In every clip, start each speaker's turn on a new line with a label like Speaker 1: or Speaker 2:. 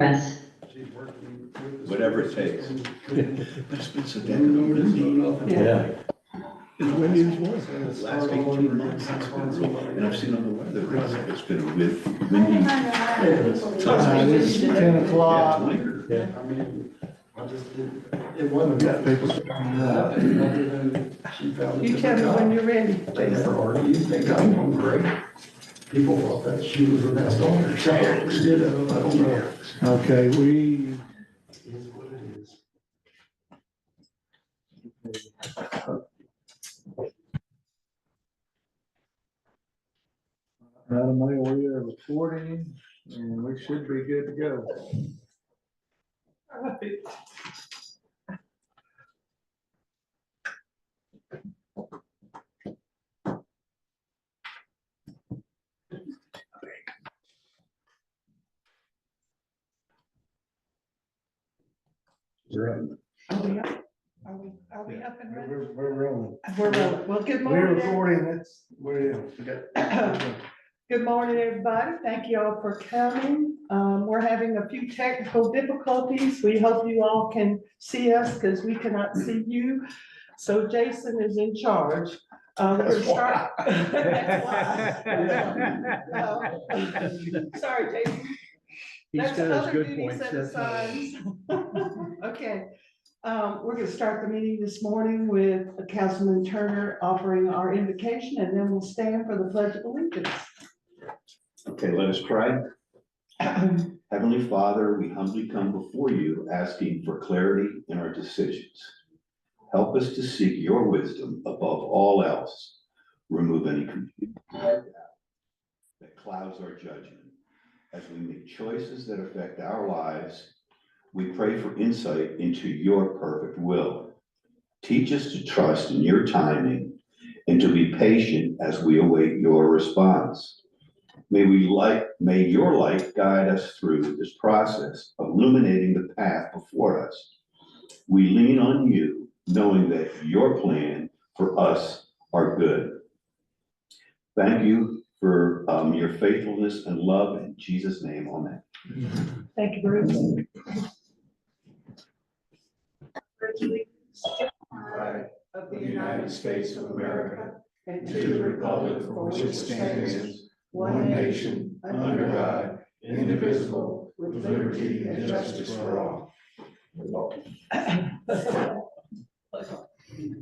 Speaker 1: Yes.
Speaker 2: Whatever it takes. But it's been so damn busy.
Speaker 3: Yeah.
Speaker 4: It's windy as well.
Speaker 2: Last 18 months, it's been real, and I've seen on the weather, it's been windy.
Speaker 4: It's 10 o'clock.
Speaker 2: Yeah, winter.
Speaker 3: Yeah.
Speaker 5: I mean, I just didn't, it wasn't.
Speaker 4: Got people starting up.
Speaker 5: Nothing other than she found it.
Speaker 6: You tell me when you're ready,
Speaker 5: They
Speaker 6: Jason.
Speaker 5: never argued, they got along great. People thought that she was the best on her show, I don't know.
Speaker 4: Okay, we,
Speaker 5: It is what it is.
Speaker 4: Madam Mayor, we are recording and we should be good to go.
Speaker 3: Right.
Speaker 6: Are we up? Are we up and running?
Speaker 4: We're rolling.
Speaker 6: We're rolling. Well, good
Speaker 4: We're
Speaker 6: morning.
Speaker 4: recording, it's, we got.
Speaker 6: Good morning, everybody. Thank you all for coming. We're having a few technical difficulties. We hope you all can see us because we cannot see you. So Jason is in charge. We're gonna start. That's why. Sorry, Jason.
Speaker 4: He's
Speaker 6: That's
Speaker 4: got his
Speaker 6: other
Speaker 4: good
Speaker 6: duties
Speaker 4: points.
Speaker 6: and
Speaker 4: That's all.
Speaker 6: assigns. Okay, we're gonna start the meeting this morning with Councilman Turner offering our invocation, and then we'll stand for the Pledge of Allegiance.
Speaker 2: Okay, let us pray. Heavenly Father, we humbly come before you asking for clarity in our decisions. Help us to seek your wisdom above all else. Remove any confusion that clouds our judgment. As we make choices that affect our lives, we pray for insight into your perfect will. Teach us to trust in your timing and to be patient as we await your response. May your light guide us through this process, illuminating the path before us. We lean on you, knowing that your plan for us are good. Thank you for your faithfulness and love. In Jesus' name, amen.
Speaker 6: Thank you, Bruce. Of the United States of America and to the republic for which it stands, one nation, under God, indivisible, with liberty and justice for all.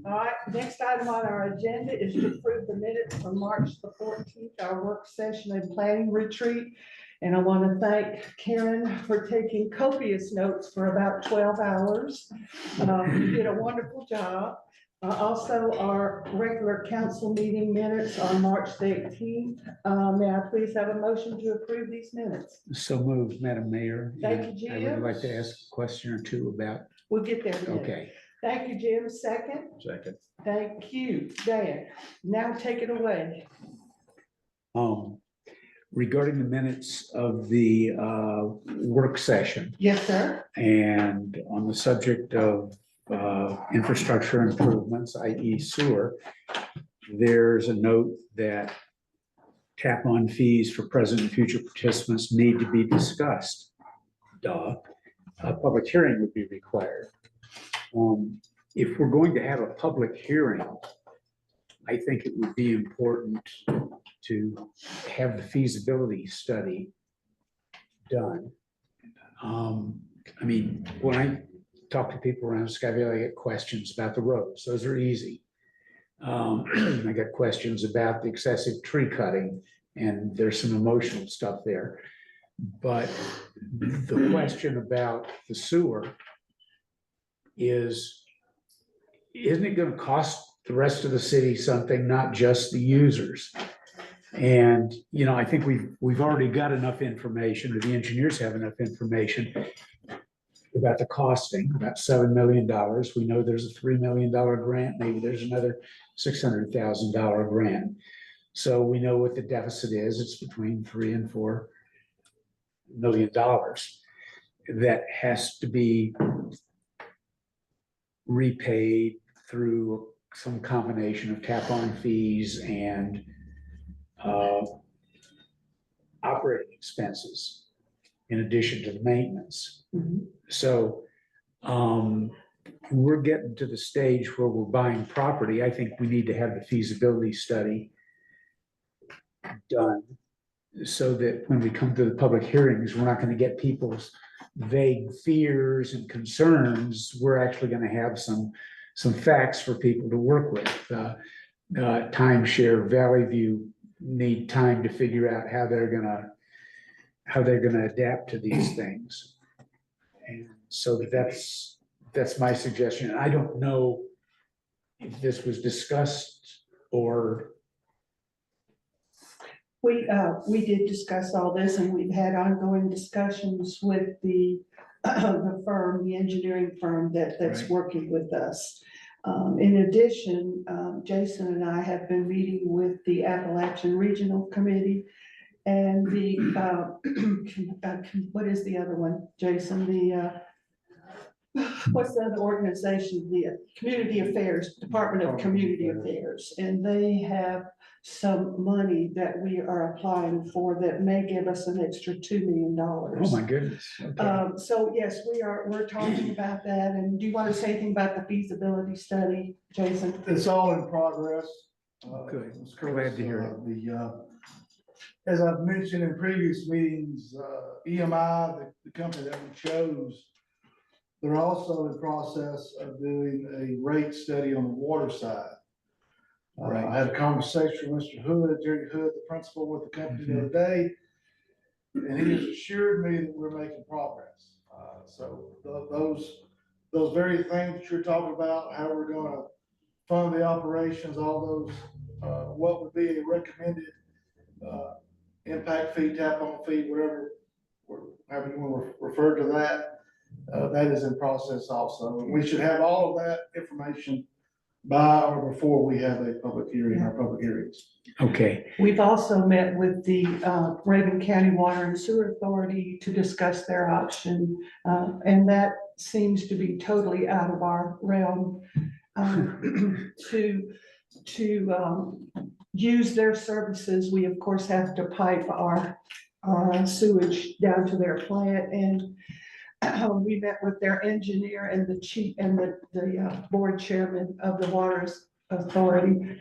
Speaker 6: All right, next item on our agenda is to approve the minutes from March the 14th, our work session and planning retreat. And I want to thank Karen for taking copious notes for about 12 hours. You did a wonderful job. Also, our regular council meeting minutes on March the 18th. May I please have a motion to approve these minutes?
Speaker 3: So moved, Madam Mayor.
Speaker 6: Thank you,
Speaker 3: And I
Speaker 6: Jim.
Speaker 3: would like to ask a question or two about,
Speaker 6: We'll get there. in a minute.
Speaker 3: okay.
Speaker 6: Thank you, Jim. Second.
Speaker 3: Second.
Speaker 6: Thank you, Dan. Now take it away.
Speaker 3: Regarding the minutes of the work session
Speaker 6: Yes, sir.
Speaker 3: and on the subject of infrastructure improvements, i.e. sewer, there's a note that tap-on fees for present and future participants need to be discussed. Duh. A public hearing would be required. If we're going to have a public hearing, I think it would be important to have the feasibility study done. I mean, when I talk to people around Sky Valley, I get questions about the roads. Those are easy. I got questions about the excessive tree cutting, and there's some emotional stuff there. But the question about the sewer isn't it going to cost the rest of the city something, not just the users? And, you know, I think we've already got enough information, or the engineers have enough information about the costing, about $7 million. We know there's a $3 million grant, maybe there's another $600,000 grant. So we know what the deficit is. It's between $3 and $4 million that has to be repaid through some combination of tap-on fees and operating expenses. in addition to the maintenance.
Speaker 6: Mhm.
Speaker 3: So we're getting to the stage where we're buying property. I think we need to have the feasibility study done so that when we come to the public hearings, we're not going to get people's vague fears and concerns. We're actually going to have some facts for people to work with. Timeshare, Valley View need time to figure out how they're gonna adapt to these things. And so that's my suggestion. I don't know if this was discussed or,
Speaker 6: We did discuss all this and we've had ongoing discussions with the firm, the engineering firm that's
Speaker 3: Right.
Speaker 6: working with us. In addition, Jason and I have been meeting with the Appalachian Regional Committee and the, what is the other one, Jason? What's the other organization? The Community Affairs, Department of Community Affairs. And they have some money that we are applying for that may give us an extra $2 million.
Speaker 3: oh my goodness. Okay.
Speaker 6: So yes, we're talking about that. And do you want to say anything about the feasibility study, Jason?
Speaker 5: It's all in progress.
Speaker 3: Good.
Speaker 5: Ms. Curtis,
Speaker 3: Glad to hear it.
Speaker 5: As I've mentioned in previous meetings, EMI, the company that we chose, they're also in the process of doing a rate study on the water side.
Speaker 3: Right.
Speaker 5: I had a conversation with Mr. Hood, Jerry Hood, the principal with the company the other day, and he has assured me that we're making progress. So those very things that you're talking about, how we're gonna fund the operations, all those, what would be a recommended impact fee, tap on fee, whatever, however you want to refer to that, that is in process also. And we should have all of that information by or before we have a public hearing, our public hearings.
Speaker 3: Okay,
Speaker 6: We've also met with the Raven County Water and Sewer Authority to discuss their option. And that seems to be totally out of our realm to use their services. We of course have to pipe our sewage down to their plant, and we met with their engineer and the chief and the board chairman of the Water Authority.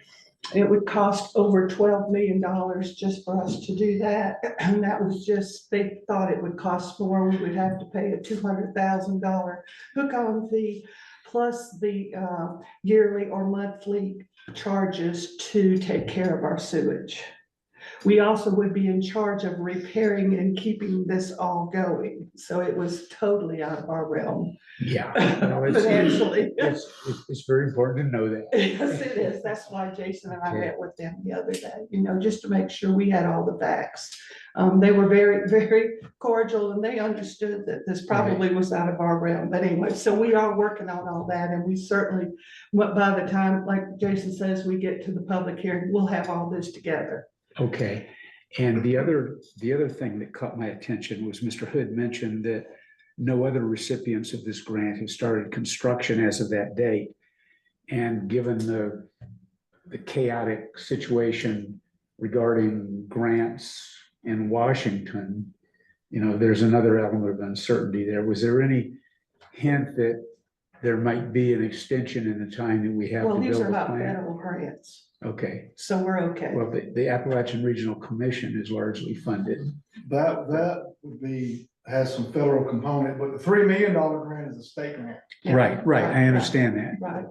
Speaker 6: It would cost over $12 million just for us to do that. And that was just, they thought it would cost more. We would have to pay a $200,000 hook-on fee plus the yearly or monthly charges to take care of our sewage. We also would be in charge of repairing and keeping this all going. So it was totally out of our realm.
Speaker 3: yeah. Well, it's-
Speaker 6: Financially.
Speaker 3: It's very important to know that.
Speaker 6: Yes, it is. That's why Jason and I met with them the other day, just to make sure we had all the facts. They were very, very cordial and they understood that this probably was out of our realm. But anyway, so we are working on all that, and we certainly, by the time, like Jason says, we get to the public hearing, we'll have all this together.
Speaker 3: Okay, and the other thing that caught my attention was Mr. Hood mentioned that no other recipients of this grant have started construction as of that date. And given the chaotic situation regarding grants in Washington, there's another element of uncertainty there. Was there any hint that there might be an extension in the time that we have to
Speaker 6: Well, these
Speaker 3: build
Speaker 6: are
Speaker 3: a
Speaker 6: not
Speaker 3: plant?
Speaker 6: federal grants,
Speaker 3: Okay,
Speaker 6: so we're okay.
Speaker 3: well, the Appalachian Regional Commission is largely funded.
Speaker 5: That would be, has some federal component, but the $3 million grant is a state grant.
Speaker 6: Yeah.
Speaker 3: Right, I understand that.
Speaker 6: Right.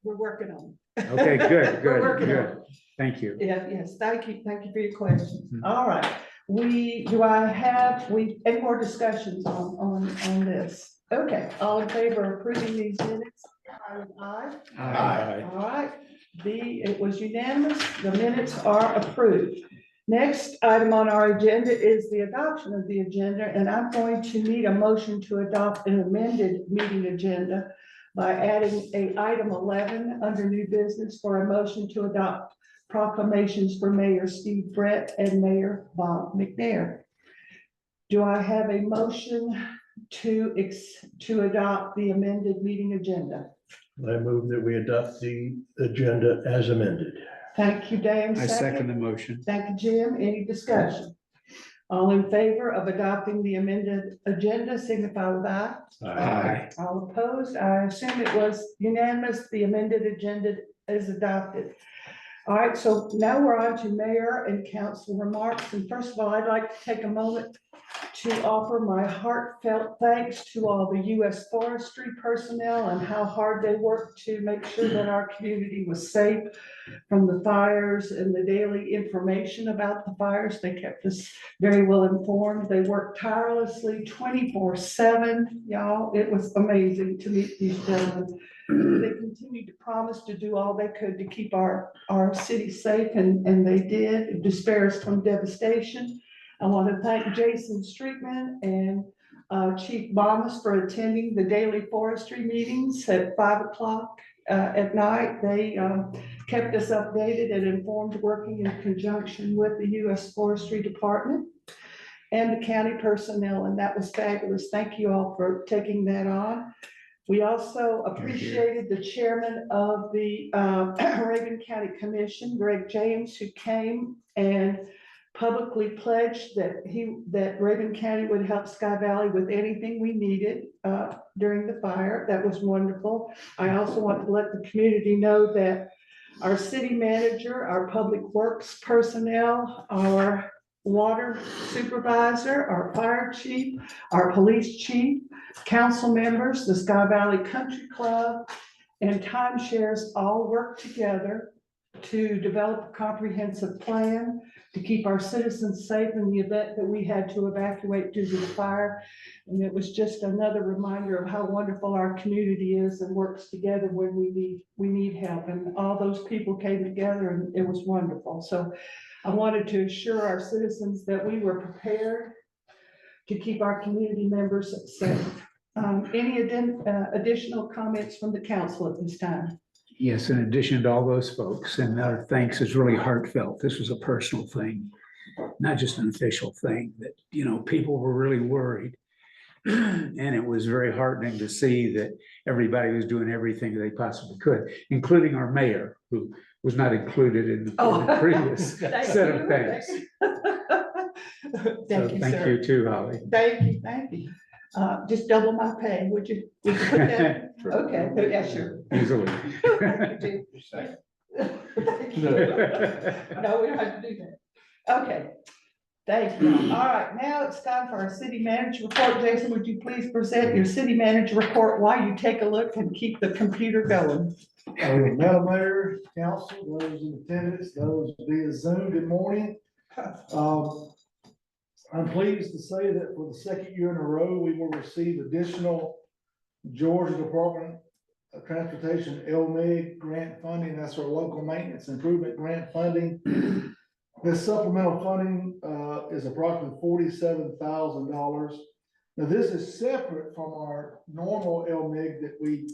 Speaker 6: We're working on it.
Speaker 3: Okay, good,
Speaker 6: We're working on
Speaker 3: good.
Speaker 6: it.
Speaker 3: Thank you.
Speaker 6: Yeah, yes, thank you for your question.
Speaker 3: Mhm.
Speaker 6: All right, any more discussions on this? Okay, all in favor of approving these minutes? Aye.
Speaker 3: Aye.
Speaker 6: All right, it was unanimous, the minutes are approved. Next item on our agenda is the adoption of the agenda, and I'm going to need a motion to adopt an amended meeting agenda by adding item 11 under new business for a motion to adopt proclamations for Mayor Steve Brett and Mayor Bob McNair. Do I have a motion to adopt the amended meeting agenda?
Speaker 1: I move that we adopt the agenda as amended.
Speaker 6: Thank you, Dan.
Speaker 3: I second the motion.
Speaker 6: Thank you, Jim. Any discussion? All in favor of adopting the amended agenda, signify with aye.
Speaker 3: Aye.
Speaker 6: All opposed, I assume it was unanimous, the amended agenda is adopted. All right, so now we're on to mayor and council remarks, and first of all, I'd like to take a moment to offer my heartfelt thanks to all the U.S. Forestry personnel and how hard they worked to make sure that our community was safe from the fires and the daily information about the fires. They kept us very well informed. They worked tirelessly 24/7, y'all. It was amazing to meet these gentlemen. They continued to promise to do all they could to keep our city safe, and they did, to spare us from devastation. I want to thank Jason Streetman and Chief Bomas for attending the daily forestry meetings at 5 o'clock at night. They kept us updated and informed, working in conjunction with the U.S. Forestry Department and the county personnel, and that was fabulous. Thank you all for taking that on. We also appreciated the chairman of the Reagan County Commission, Greg James, who came and publicly pledged that Reagan County would help Sky Valley with anything we needed during the fire. That was wonderful. I also want to let the community know that our city manager, our public works personnel, our water supervisor, our fire chief, our police chief, council members, the Sky Valley Country Club, and timeshares all work together to develop a comprehensive plan to keep our citizens safe in the event that we had to evacuate due to the fire. And it was just another reminder of how wonderful our community is and works together when we need help. And all those people came together and it was wonderful. So I wanted to assure our citizens that we were prepared to keep our community members safe. Any additional comments from the council at this time?
Speaker 3: Yes, in addition to all those folks, and our thanks is really heartfelt. This was a personal thing, not just an official thing, that, you know, people were really worried. And it was very heartening to see that everybody was doing everything they possibly could, including our mayor, who was not included in the previous set of thanks.
Speaker 6: Thank you,
Speaker 3: Thank
Speaker 6: sir.
Speaker 3: you too, Holly.
Speaker 6: Thank you. Just double my pay, would you put that? Okay, yeah, sure.
Speaker 3: Easily.
Speaker 6: No, we don't have to do that. Okay, thank you. All right, now it's time for our city manager report. Jason, would you please present your city manager report while you take a look and keep the computer going?
Speaker 5: Madam Mayor, council, those in attendance, those via Zoom, good morning. I'm pleased to say that for the second year in a row, we will receive additional Georgia Department of Transportation LMIG grant funding. That's our local maintenance improvement grant funding. This supplemental funding is approximately $47,000. Now, this is separate from our normal LMIG that we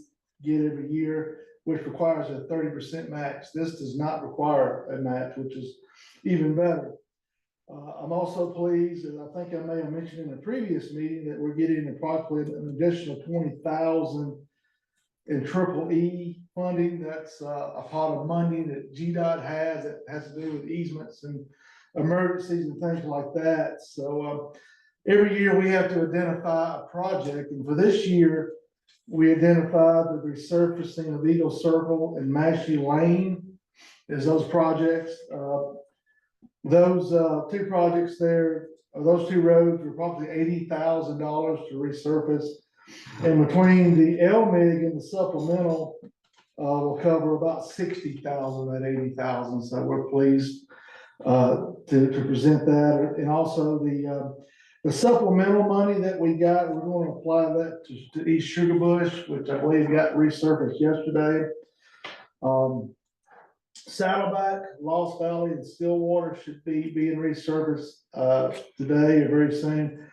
Speaker 5: get every year, which requires a 30% match. This does not require a match, which is even better. I'm also pleased, and I think I may have mentioned in a previous meeting, that we're getting approximately an additional 20,000 in EEE funding. That's a pot of money that GDOT has that has to do with easements and emergencies and things like that. So every year we have to identify a project, and for this year, we identified the resurfacing of Eagle Circle and Massey Lane as those projects. Those two projects there, or those two roads, were probably $80,000 to resurface. And between the LMIG and the supplemental, will cover about 60,000 of that 80,000. So we're pleased to present that. And also the supplemental money that we got, we're going to apply that to East Sugar Bush, which I believe got resurfaced yesterday. Saddleback, Lost Valley, and Stillwater should be being resurfaced today or very soon.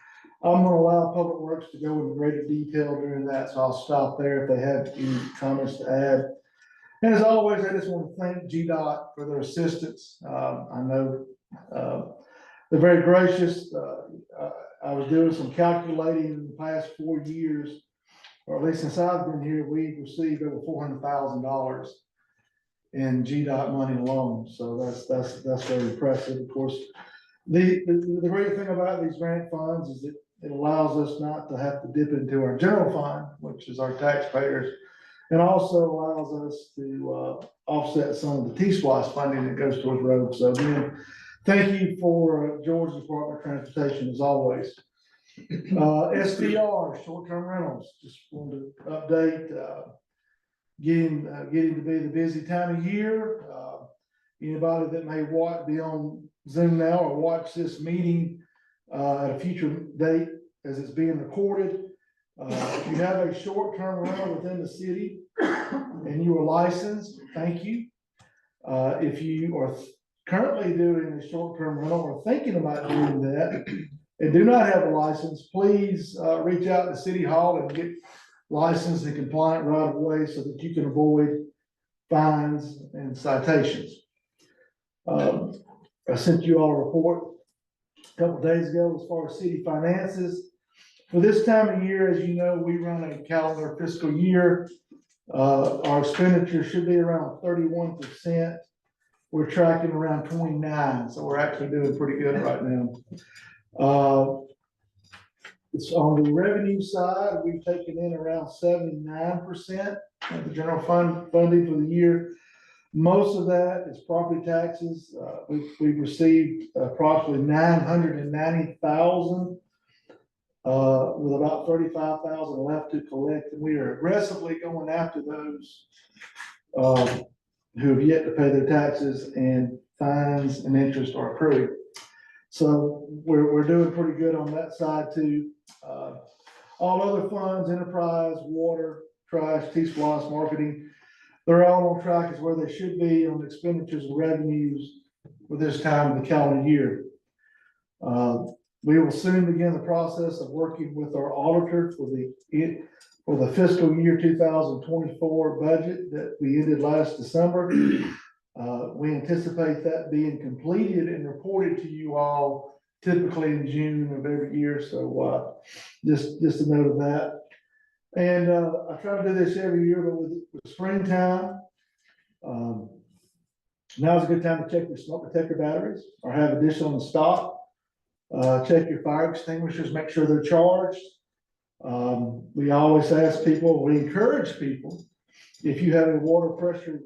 Speaker 5: I'm gonna allow Public Works to go into greater detail during that, so I'll stop there if they have any comments to add. And as always, I just want to thank GDOT for their assistance. I know they're very gracious. I was doing some calculating in the past 4 years, or at least since I've been here, we've received over $400,000 in GDOT money alone. So that's very impressive. Of course, The great thing about these grant funds is it allows us not to have to dip into our general fund, which is our taxpayers. And also allows us to, offset some of the T-Splosh funding that goes towards roads. So again, thank you for Georgia Department of Transportation as always. SDR, short-term rentals, just wanted to update, getting to be the busy time of year. Anybody that may be on Zoom now or watch this meeting, at a future date as it's being recorded. If you have a short-term rental within the city and you are licensed, thank you. If you are currently doing a short-term rental or thinking about doing that and do not have a license, please reach out to City Hall and get licensed and compliant right away so that you can avoid fines and citations. I sent you all a report a couple days ago as far as city finances. For this time of year, as you know, we run a calendar fiscal year. Our expenditure should be around 31%. We're tracking around 29, so we're actually doing pretty good right now. It's on the revenue side, we've taken in around 79% of the general funding for the year. Most of that is property taxes. We've received approximately 990,000. With about 35,000 left to collect, and we are aggressively going after those who have yet to pay their taxes, and fines and interest are accruing. So we're doing pretty good on that side too. All other funds, enterprise, water, trash, T-Splosh, marketing, they're all on track as where they should be on expenditures and revenues for this time of the calendar year. We will soon begin the process of working with our auditor for the fiscal year 2024 budget that we ended last December. We anticipate that being completed and reported to you all typically in June of every year. So just a note of that. And I try to do this every year, but with springtime, now's a good time to check your smoke detector batteries or have additional in stock. Check your fire extinguishers, make sure they're charged. We always ask people, we encourage people, if you have a water pressure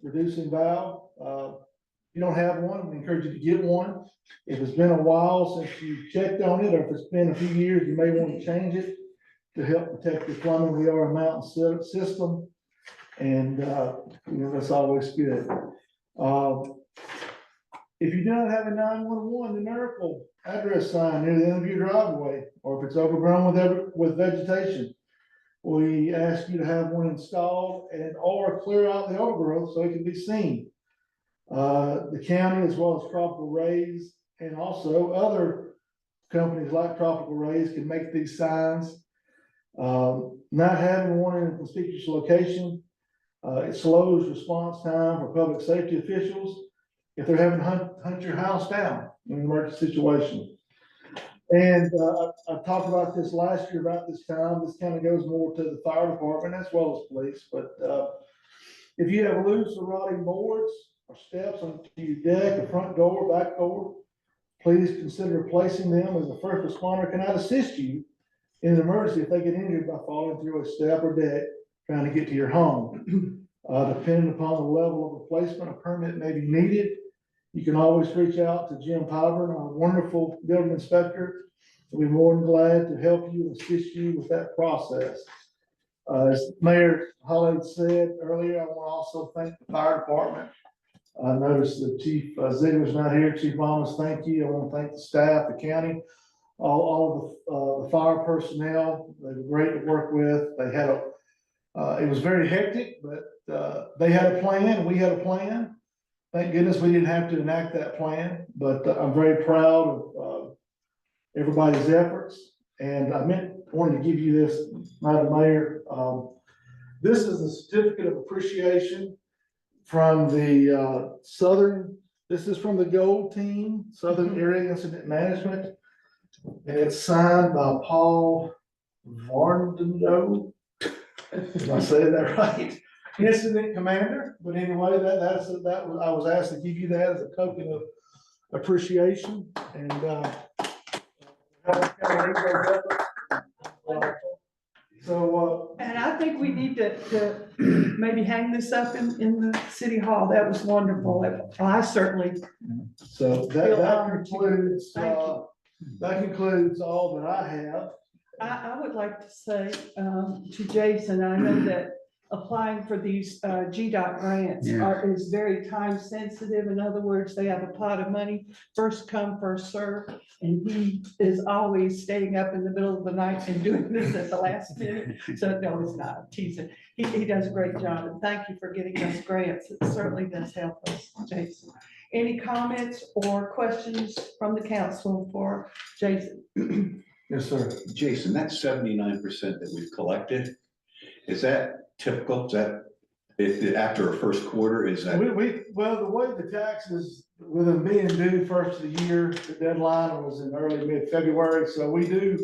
Speaker 5: reducing valve, you don't have one, we encourage you to get one. If it's been a while since you checked on it, or if it's been a few years, you may want to change it to help protect your plumbing. We are a mountain system, and that's always good. If you do not have a 911 numerical address sign near the end of your driveway, or if it's overgrown with vegetation, we ask you to have one installed or clear out the overgrowth so it can be seen. The county, as well as Tropical Rays, and also other companies like Tropical Rays, can make these signs. Not having one in a conspicuous location, it slows response time for public safety officials if they're having to hunt your house down in an emergency situation. And I talked about this last year about this time. This kind of goes more to the fire department as well as police. But if you have loose or rotting boards or steps onto your deck, a front door, back door, please consider replacing them, as a first responder cannot assist you in an emergency if they get injured by falling through a step or deck trying to get to your home. Depending upon the level of replacement, a permit may be needed. You can always reach out to Jim Pyburn, our wonderful building inspector. We'll be more than glad to help you and assist you with that process. As Mayor Hollade said earlier, I want to also thank the fire department. I noticed that Chief Ziegler's not here. Chief Mamas, thank you. I want to thank the staff, the county, all of the fire personnel. They were great to work with. They had it was very hectic, but they had a plan. We had a plan. Thank goodness we didn't have to enact that plan, but I'm very proud of everybody's efforts. And I wanted to give you this, Madam Mayor. This is a certificate of appreciation from the this is from the Gold Team, Southern Area Incident Management. And it's signed by Paul Varndendo. Did I say that right? Incident Commander. But anyway, I was asked to give you that as a token appreciation and, so,
Speaker 6: And I think we need to maybe hang this up in the city hall. That was wonderful. I certainly,
Speaker 5: so that,
Speaker 6: Feel
Speaker 5: that
Speaker 6: honored to-
Speaker 5: concludes,
Speaker 6: thank you.
Speaker 5: that concludes all that I have.
Speaker 6: I would like to say to Jason, I know that applying for these GDOT grants
Speaker 3: Yeah.
Speaker 6: is very time sensitive. In other words, they have a pot of money, first come, first serve. And he is always staying up in the middle of the night and doing this at the last minute. So no, it's not I'm teasing. He does a great job, and thank you for getting us grants. It certainly does help us, Jason. Any comments or questions from the council for Jason?
Speaker 5: Yes, sir.
Speaker 2: Jason, that 79% that we've collected, is that typical? Is that, if, after a first quarter, is that?
Speaker 5: Well, the way the taxes, with them being due first of the year, the deadline was in early mid-February, so we do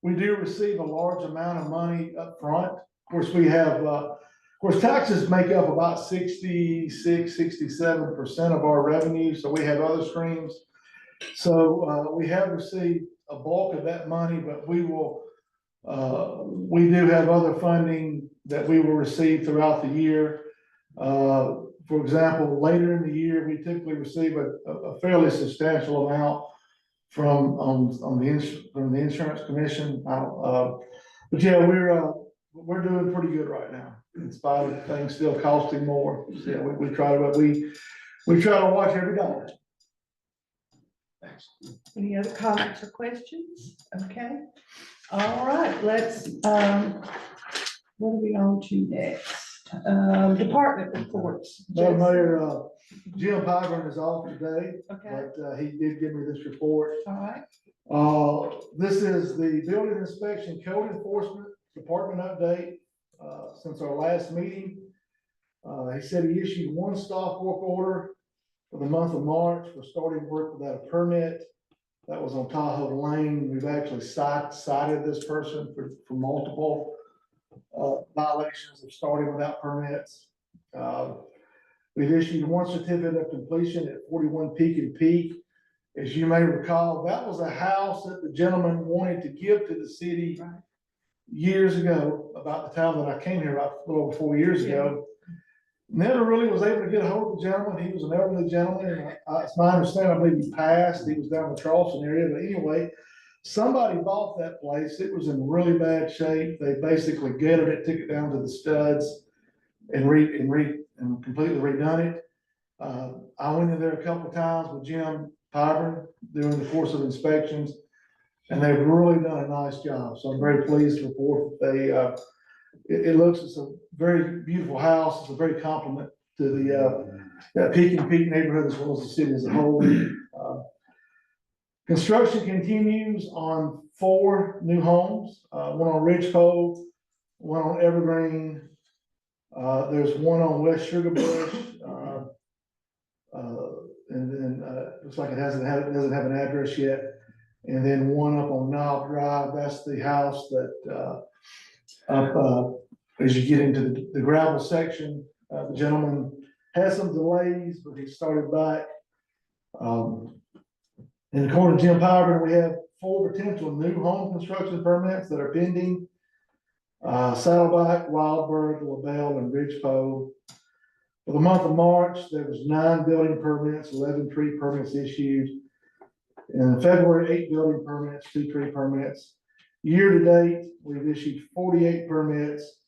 Speaker 5: receive a large amount of money up front. Of course, we have, of course, taxes make up about 67% of our revenue, so we have other streams. So, we have received a bulk of that money, but we do have other funding that we will receive throughout the year. For example, later in the year, we typically receive a fairly substantial amount from the insurance commission. But yeah, we're doing pretty good right now, in spite of things still costing more. So, yeah, we try to watch every dollar.
Speaker 2: Thanks.
Speaker 6: Any other comments or questions? Okay. All right, let's, what are we on to next? Department reports.
Speaker 5: Madam
Speaker 6: Jason?
Speaker 5: Mayor, Jim Pyburn is off today,
Speaker 6: Okay,
Speaker 5: but he did give me this report.
Speaker 6: all right.
Speaker 5: This is the building inspection code enforcement department update, since our last meeting. He said he issued one stop work order for the month of March for starting work without a permit. That was on Tahoe Lane. We've actually cited this person for multiple violations of starting without permits. We've issued one certificate of completion at 41 Peak and Peak. As you may recall, that was a house that the gentleman wanted to give to the city years ago, about the time that I came here, about a little over 4 years ago. Never really was able to get a hold of the gentleman. He was an elderly gentleman, and it's my understanding, I believe he passed. He was down the Charleston area, but anyway, somebody bought that place. It was in really bad shape. They basically gutted it, took it down to the studs, and completely redone it. I went in there a couple of times with Jim Pyburn during the course of inspections, and they've really done a nice job. So I'm very pleased to report that it looks, it's a very beautiful house. It's a very compliment to the Peak and Peak neighborhood, as well as the city as a whole. Construction continues on 4 new homes, one on Ridgepole, one on Evergreen. There's one on West Sugar Bush. And then, looks like it doesn't have an address yet. And then one up on Nile Drive. That's the house that, as you get into the gravel section, the gentleman had some delays, but he started back. And according to Jim Pyburn, we have 4 potential new home construction permits that are pending. Saddleback, Wildberg, LaBelle, and Ridgepole. For the month of March, there was 9 building permits, 11 tree permits issued. In February, 8 building permits, 2 tree permits. Year to date, we've issued 48 permits.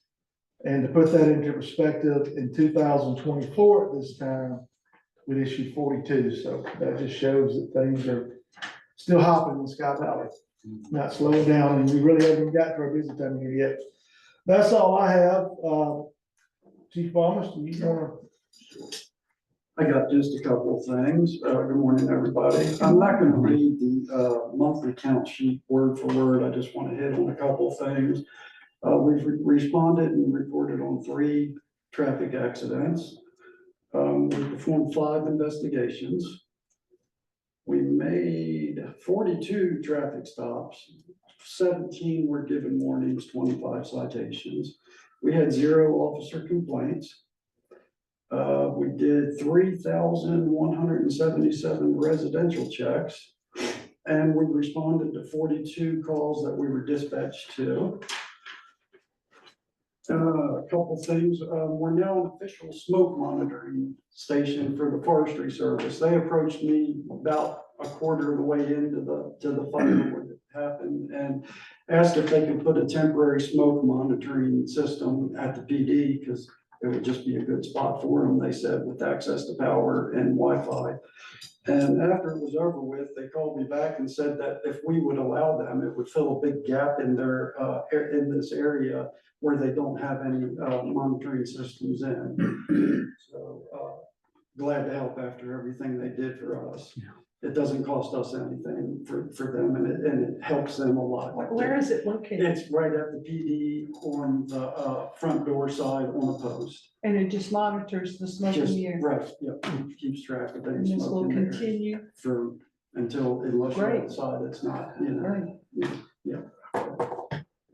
Speaker 5: And to put that into perspective, in 2024 at this time, we issued 42. So that just shows that things are still hopping in Sky Valley, not slowing down, and we really haven't got to our busy time here yet. That's all I have. Chief Thomas, do you want to?
Speaker 7: I got just a couple of things. Good morning, everybody. I'm not going to read the monthly count sheet word for word. I just want to hit on a couple of things. We've responded and reported on 3 traffic accidents. We performed 5 investigations. We made 42 traffic stops. 17 were given warnings, 25 citations. We had 0 officer complaints. We did 3,177 residential checks. And we responded to 42 calls that we were dispatched to. A couple things, we're now an official smoke monitoring station for the Forestry Service. They approached me about a quarter of the way into the fire when it happened and asked if they could put a temporary smoke monitoring system at the PD because it would just be a good spot for them, they said, with access to power and Wi-Fi. And after it was over with, they called me back and said that if we would allow them, it would fill a big gap in their, in this area where they don't have any, monitoring systems in. So, glad to help after everything they did for us.
Speaker 3: Yeah.
Speaker 7: It doesn't cost us anything for them and it helps them a lot.
Speaker 6: Where is it located?
Speaker 7: It's right at the PD on the, front door side on a post.
Speaker 6: And it just monitors the smoke in
Speaker 7: Just,
Speaker 6: the air.
Speaker 7: right, yep, keeps track of any
Speaker 6: And this
Speaker 7: smoke
Speaker 6: will
Speaker 7: in there
Speaker 6: continue.
Speaker 7: for, unless you're
Speaker 6: Great.
Speaker 7: outside, it's not, you know.
Speaker 6: Right.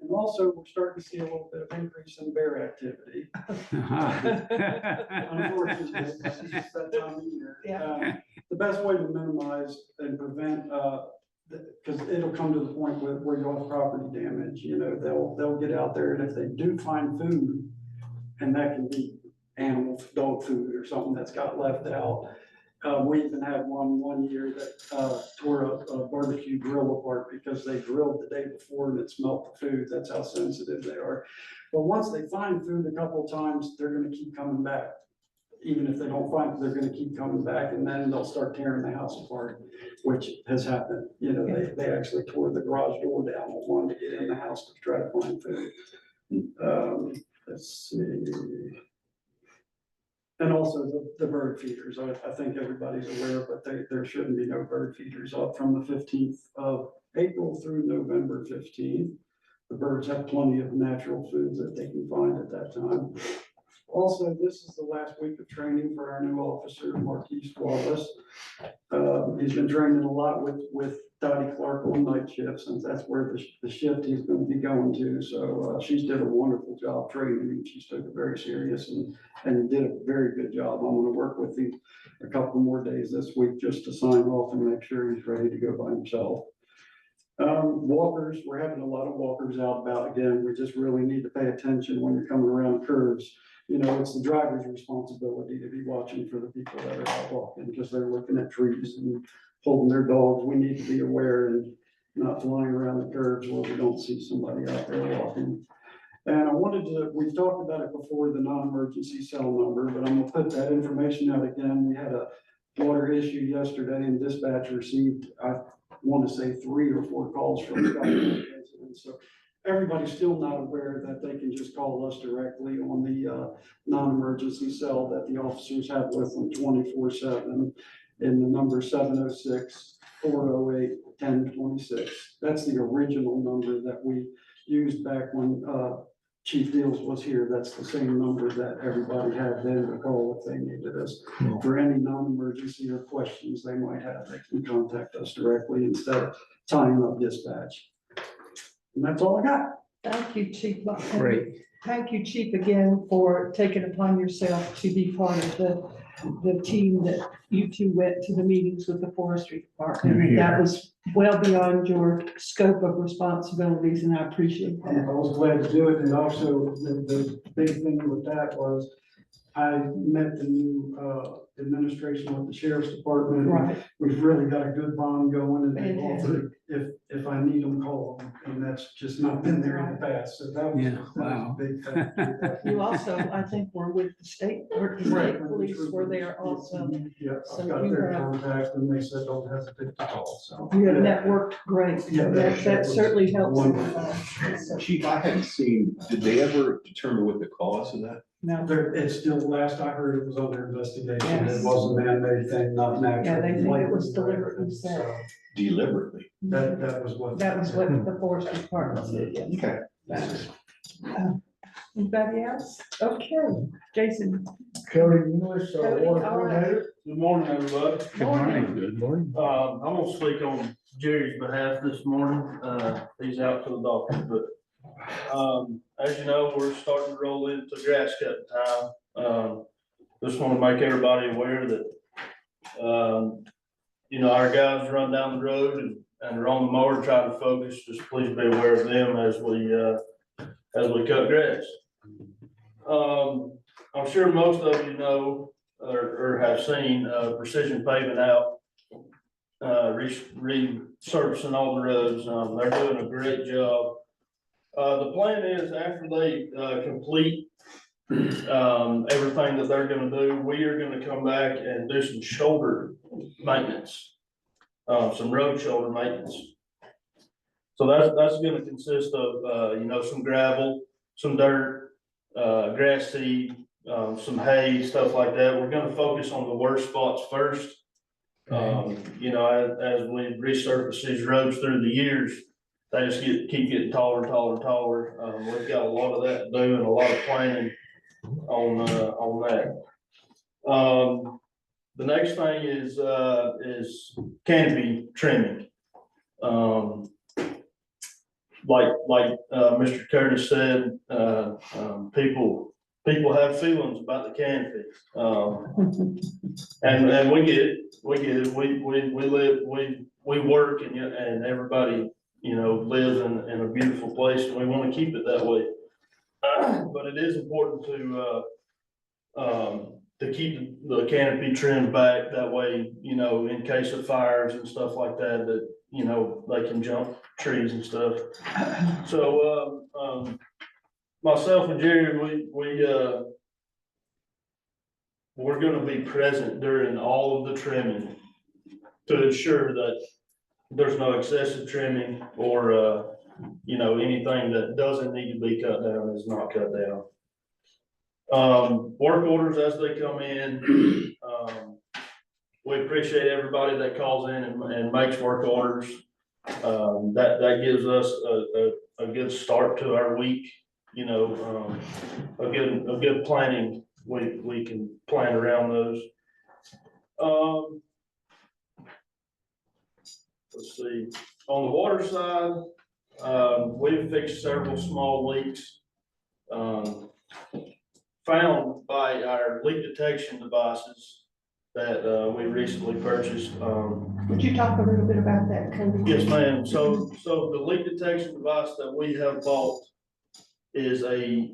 Speaker 7: And also, we're starting to see a little bit of increase in bear activity. Unfortunately, it's just that time of year.
Speaker 6: Yeah.
Speaker 7: The best way to minimize and prevent, because it'll come to the point where you'll have property damage, you know, they'll get out there and if they do find food, and that can be animal, dog food or something that's got left out. We even had one year that tore a barbecue grill apart because they grilled the day before and it smelled the food. That's how sensitive they are. But once they find food a couple of times, they're gonna keep coming back. Even if they don't find it, they're gonna keep coming back and then they'll start tearing the house apart, which has happened. You know, they actually tore the garage door down and wanted to get in the house to try to find food. Let's see. And also the bird feeders, I think everybody's aware, but there shouldn't be no bird feeders up from the 15th of April through November 15th. The birds have plenty of natural foods that they can find at that time. Also, this is the last week of training for our new officer, Marquise Wallace. He's been training a lot with Dottie Clark on night shift, since that's where the shift he's going to be going to. So she's did a wonderful job training him. She's took it very serious and did a very good job. I'm going to work with him a couple more days this week just to sign off and make sure he's ready to go by himself. Walkers, we're having a lot of walkers out about again. We just really need to pay attention when you're coming around curves. You know, it's the driver's responsibility to be watching for the people that are out walking because they're looking at trees and holding their dogs. We need to be aware and not flying around the curves where we don't see somebody out there walking. And I wanted to, we've talked about it before, the non-emergency cell number, but I'm gonna put that information out again. We had a water issue yesterday and dispatch received, I want to say 3 or 4 calls from residents. So everybody's still not aware that they can just call us directly on the non-emergency cell that the officers have with them 24/7. And the number 706-408-1026. That's the original number that we used back when Chief Deals was here. That's the same number that everybody had then to call if they needed us. For any non-emergency or questions they might have, they can contact us directly instead of tying up dispatch. And that's all I got.
Speaker 6: Thank you, Chief.
Speaker 3: Great.
Speaker 6: Thank you, Chief, again, for taking upon yourself to be part of the team that you two went to the meetings with the forestry department. That was well beyond your scope of responsibilities, and I appreciate
Speaker 7: And I
Speaker 6: that.
Speaker 7: was glad to do it. And also the big thing with that was I met the new administration with the sheriff's department.
Speaker 6: Right.
Speaker 7: We've really got a good bond going and they've
Speaker 6: Fantastic.
Speaker 7: offered if I need them, call them. And that's just not been there in the past. So that was,
Speaker 3: Yeah,
Speaker 7: that was
Speaker 3: wow.
Speaker 7: a big factor.
Speaker 6: You also, I think, were with the state, or the
Speaker 7: Right.
Speaker 6: state police were there also.
Speaker 7: Yeah,
Speaker 6: So
Speaker 7: I got
Speaker 6: you
Speaker 7: their
Speaker 6: have-
Speaker 7: contact and they said, don't hesitate to call, so.
Speaker 6: You have networked great.
Speaker 7: Yeah,
Speaker 6: That certainly helps.
Speaker 7: wonderful.
Speaker 2: Chief, I hadn't seen, did they ever determine what the cause of that?
Speaker 6: No,
Speaker 7: It's still, last I heard, it was under investigation.
Speaker 6: Yes.
Speaker 7: It was a man-made thing, not natural.
Speaker 6: Yeah, they think it was deliberately set.
Speaker 7: So
Speaker 2: Deliberately.
Speaker 7: that was what.
Speaker 6: that was what the forest department said, yes.
Speaker 2: Okay.
Speaker 6: Anybody else? Okay, Jason.
Speaker 5: Cody English,
Speaker 6: Cody,
Speaker 5: water
Speaker 6: all right.
Speaker 5: coordinator.
Speaker 8: Good morning, everybody.
Speaker 3: Good morning. Good morning.
Speaker 8: I'm gonna speak on Jerry's behalf this morning. He's out to the doctor, but, as you know, we're starting to roll into grass cutting time. just want to make everybody aware that, our guys run down the road and are on the mower trying to focus, just please be aware of them as we cut grass. I'm sure most of you know or have seen Precision Paving out, resurfacing all the roads. They're doing a great job. The plan is after they complete everything that they're gonna do, we are gonna come back and do some shoulder maintenance, some road shoulder maintenance. So that's gonna consist of, some gravel, some dirt, grass seed, some hay, stuff like that. We're gonna focus on the worst spots first. As we resurface these roads through the years, they just keep getting taller, taller, taller. We've got a lot of that to do and a lot of planning on that. The next thing is canopy trimming. Like Mr. Curtis said, people have feelings about the canopy. And we get it, we work and everybody, lives in a beautiful place and we want to keep it that way. But it is important to keep the canopy trimmed back that way, in case of fires and stuff like that, they can jump trees and stuff. So, myself and Jerry, we're gonna be present during all of the trimming to ensure that there's no excessive trimming or, anything that doesn't need to be cut down is not cut down. Work orders as they come in, we appreciate everybody that calls in and makes work orders. That gives us a good start to our week, a good planning. We can plan around those. Let's see, on the water side, we've fixed several small leaks, found by our leak detection devices that we recently purchased.
Speaker 6: Would you talk a little bit about that, Cody?
Speaker 8: Yes, ma'am. So the leak detection device that we have bought is a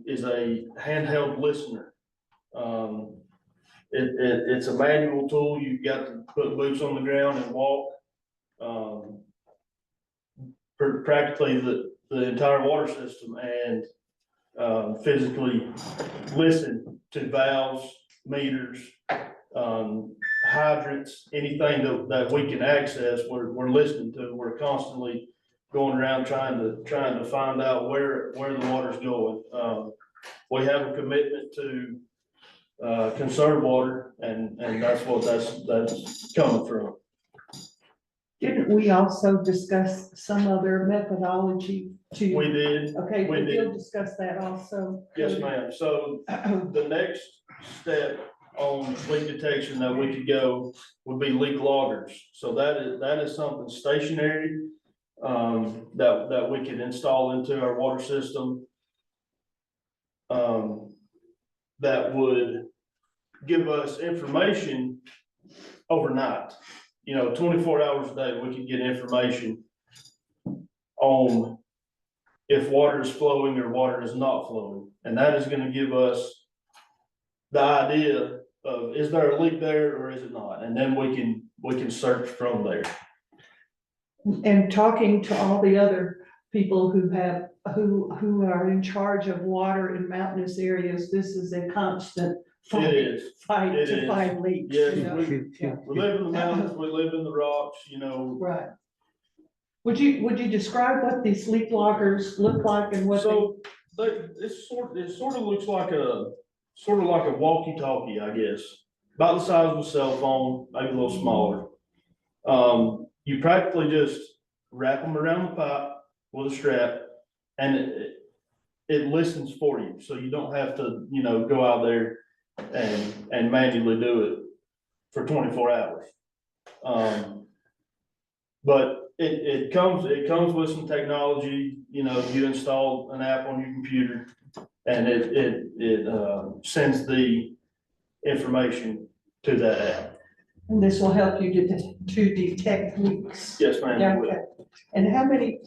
Speaker 8: handheld listener. It's a manual tool. You've got to put boots on the ground and walk. Practically the entire water system and physically listen to valves, meters, hydrants, anything that we can access, we're listening to. We're constantly going around trying to find out where the water's going. We have a commitment to conserve water, and that's what that's coming from.
Speaker 6: Didn't we also discuss some other methodology to?
Speaker 8: We did.
Speaker 6: Okay,
Speaker 8: we
Speaker 6: we'll
Speaker 8: did.
Speaker 6: discuss that also.
Speaker 8: Yes, ma'am. So the next step on leak detection that we could go would be leak loggers. So that is something stationary that we could install into our water system that would give us information overnight. 24 hours a day, we could get information on if water is flowing or water is not flowing. And that is going to give us the idea of, is there a leak there or is it not? And then we can search from there.
Speaker 6: And talking to all the other people who are in charge of water in mountainous areas, this is a constant fight
Speaker 8: It
Speaker 6: to
Speaker 8: is.
Speaker 6: find leaks.
Speaker 8: Yes,
Speaker 6: Yeah.
Speaker 8: we live in the mountains, we live in the rocks,
Speaker 6: Right. Would you describe what these leak loggers look like and what they?
Speaker 8: So it sort of looks like a walkie-talkie, I guess, about the size of a cell phone, maybe a little smaller. You practically just wrap them around the pipe with a strap, and it listens for you, so you don't have to, go out there and manually do it for 24 hours. But it comes with some technology. You install an app on your computer and it sends the information to that app.
Speaker 6: And this will help you to detect leaks.
Speaker 8: Yes, ma'am.
Speaker 6: Yeah,
Speaker 8: it will.
Speaker 6: okay. And how many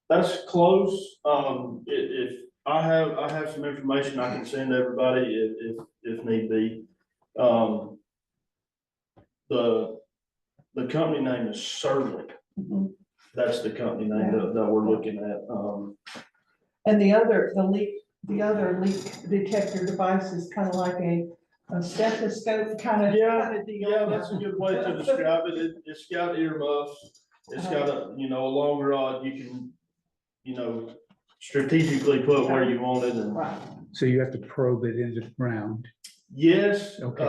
Speaker 8: That's close. If I have some information I can send everybody if need be. The company name is Surly.
Speaker 6: Mhm.
Speaker 8: That's the company name that we're looking at.
Speaker 6: And the other leak detector device is kind of like a stethoscope kind of deal.
Speaker 8: Yeah, that's a good way to describe it. It's got earmuffs. It's got a long rod. You can, strategically put where you want it and.
Speaker 6: Right,
Speaker 3: So you have to probe it into the ground.
Speaker 8: Yes,
Speaker 3: Okay.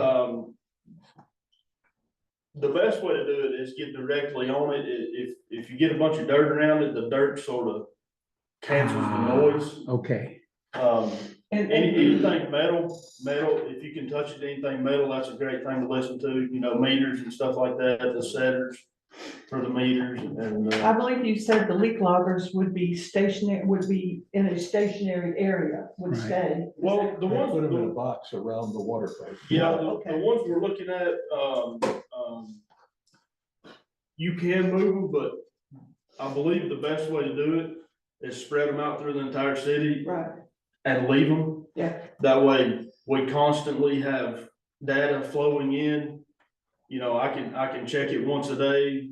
Speaker 8: the best way to do it is get directly on it. If you get a bunch of dirt around it, the dirt sort of cancels the noise.
Speaker 3: Okay,
Speaker 6: and,
Speaker 8: Anything metal, if you can touch it, anything metal, that's a great thing to listen to, meters and stuff like that, the setters for the meters and,
Speaker 6: I believe you said the leak loggers would be in a stationary area, would
Speaker 3: Right.
Speaker 6: stay.
Speaker 8: well, the ones.
Speaker 1: Put them in a box around the water pipe.
Speaker 8: Yeah,
Speaker 6: Okay.
Speaker 8: the ones we're looking at, you can move them, but I believe the best way to do it is spread them out through the entire city
Speaker 6: Right,
Speaker 8: and leave them.
Speaker 6: yeah,
Speaker 8: That way, we constantly have data flowing in. I can check it once a day,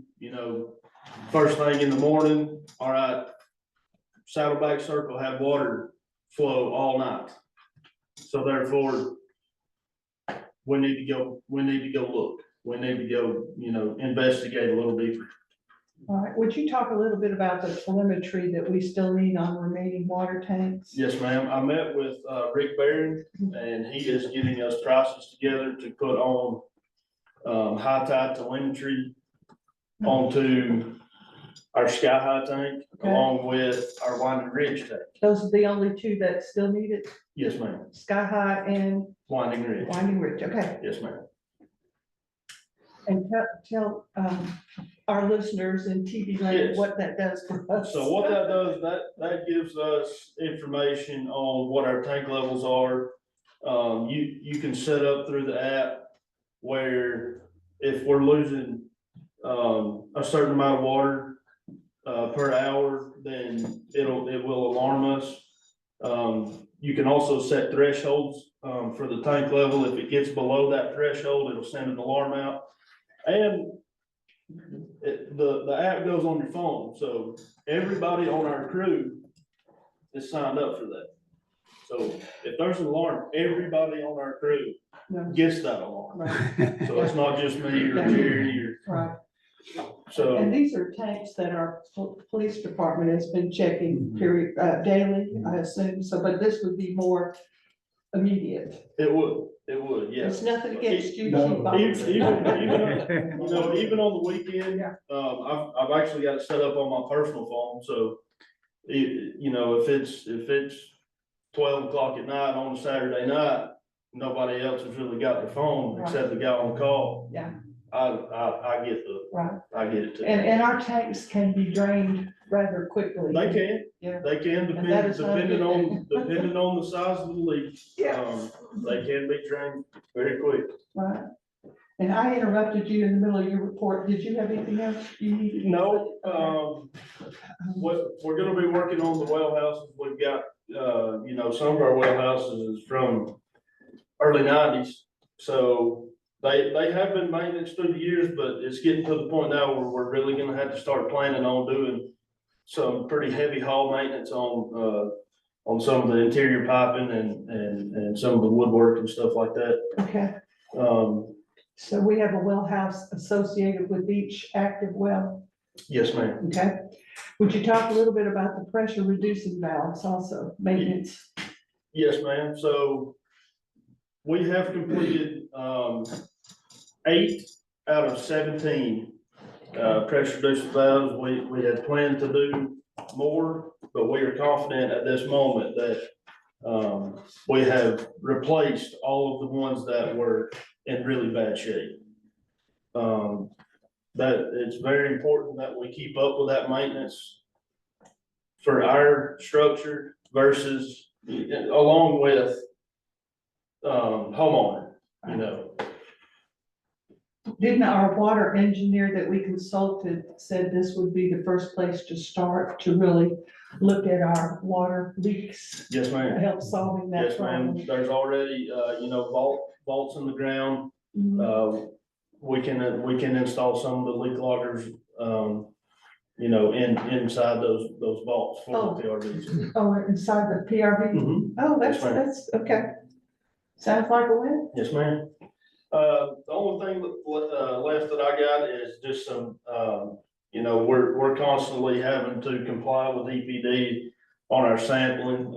Speaker 8: first thing in the morning, all right. Saddleback Circle had water flow all night. So therefore, we need to go look. We need to go, investigate a little deeper.
Speaker 6: all right. Would you talk a little bit about the telemetry that we still need on remaining water tanks?
Speaker 8: Yes, ma'am. I met with, Rick Barron and he is getting us prices together to put on, high tide telemetry onto our Sky High tank
Speaker 6: Okay.
Speaker 8: along with our Winding Ridge tank.
Speaker 6: Those are the only two that still need it,
Speaker 8: Yes, ma'am.
Speaker 6: Sky High and
Speaker 8: Winding Ridge.
Speaker 6: Winding Ridge, okay.
Speaker 8: Yes, ma'am.
Speaker 6: And tell our listeners in TV land
Speaker 8: Yes.
Speaker 6: what that does for us.
Speaker 8: So what that does, that gives us information on what our tank levels are. You can set up through the app where if we're losing, a certain amount of water, per hour, then it will alarm us. You can also set thresholds, for the tank level. If it gets below that threshold, it'll send an alarm out. And the app goes on your phone, so everybody on our crew is signed up for that. So if there's an alarm, everybody on our crew
Speaker 6: No.
Speaker 8: gets that alarm.
Speaker 6: Right,
Speaker 8: So it's not just me or Jerry
Speaker 6: right.
Speaker 8: so,
Speaker 6: And these are tanks that our police department has been checking daily, I assume, so, but this would be more immediate.
Speaker 8: it would, yes.
Speaker 6: It's nothing against you,
Speaker 1: No.
Speaker 6: Chief
Speaker 8: Even,
Speaker 6: Officer.
Speaker 8: even on the weekend,
Speaker 6: Yeah.
Speaker 8: I've actually got it set up on my personal phone, so if it's 12 o'clock at night on a Saturday night, nobody else has really got their phone except the guy on call.
Speaker 6: Yeah.
Speaker 8: I get
Speaker 6: Right,
Speaker 8: I get it too.
Speaker 6: and our tanks can be drained rather quickly.
Speaker 8: They can,
Speaker 6: Yeah.
Speaker 8: they can,
Speaker 6: And that is not a good
Speaker 8: depending on the size of the leak.
Speaker 6: Yeah.
Speaker 8: They can be drained very quick.
Speaker 6: Right. And I interrupted you in the middle of your report. Did you have anything else you needed?
Speaker 8: No,
Speaker 6: Okay.
Speaker 8: we're gonna be working on the well houses. We've got, some of our well houses is from early nineties. So they have been maintenance through the years, but it's getting to the point now where we're really gonna have to start planning on doing some pretty heavy haul maintenance on some of the interior piping and some of the woodwork and stuff like that.
Speaker 6: Okay, so we have a well house associated with each active well,
Speaker 8: Yes, ma'am.
Speaker 6: okay? Would you talk a little bit about the pressure reducing valves also, maintenance?
Speaker 8: Yes, ma'am. So we have completed, 8 out of 17, pressure reducing valves. We had planned to do more, but we are confident at this moment that, we have replaced all of the ones that were in really bad shape. That it's very important that we keep up with that maintenance for our structure versus, along with homeowner, you know.
Speaker 6: Didn't our water engineer that we consulted said this would be the first place to start to really look at our water leaks?
Speaker 8: Yes,
Speaker 6: To
Speaker 8: ma'am.
Speaker 6: help solving that
Speaker 8: Yes, ma'am.
Speaker 6: problem.
Speaker 8: There's already, you know, vaults in the ground.
Speaker 6: Mhm.
Speaker 8: We can install some of the leak loggers, you know, inside those vaults for the PRVs.
Speaker 6: Oh, inside the PRV?
Speaker 8: Mhm.
Speaker 6: Oh,
Speaker 8: Yes, ma'am.
Speaker 6: that's, okay. Sounds like a win.
Speaker 8: Yes, ma'am. The only thing left that I got is just some, you know, we're constantly having to comply with EPD on our sampling.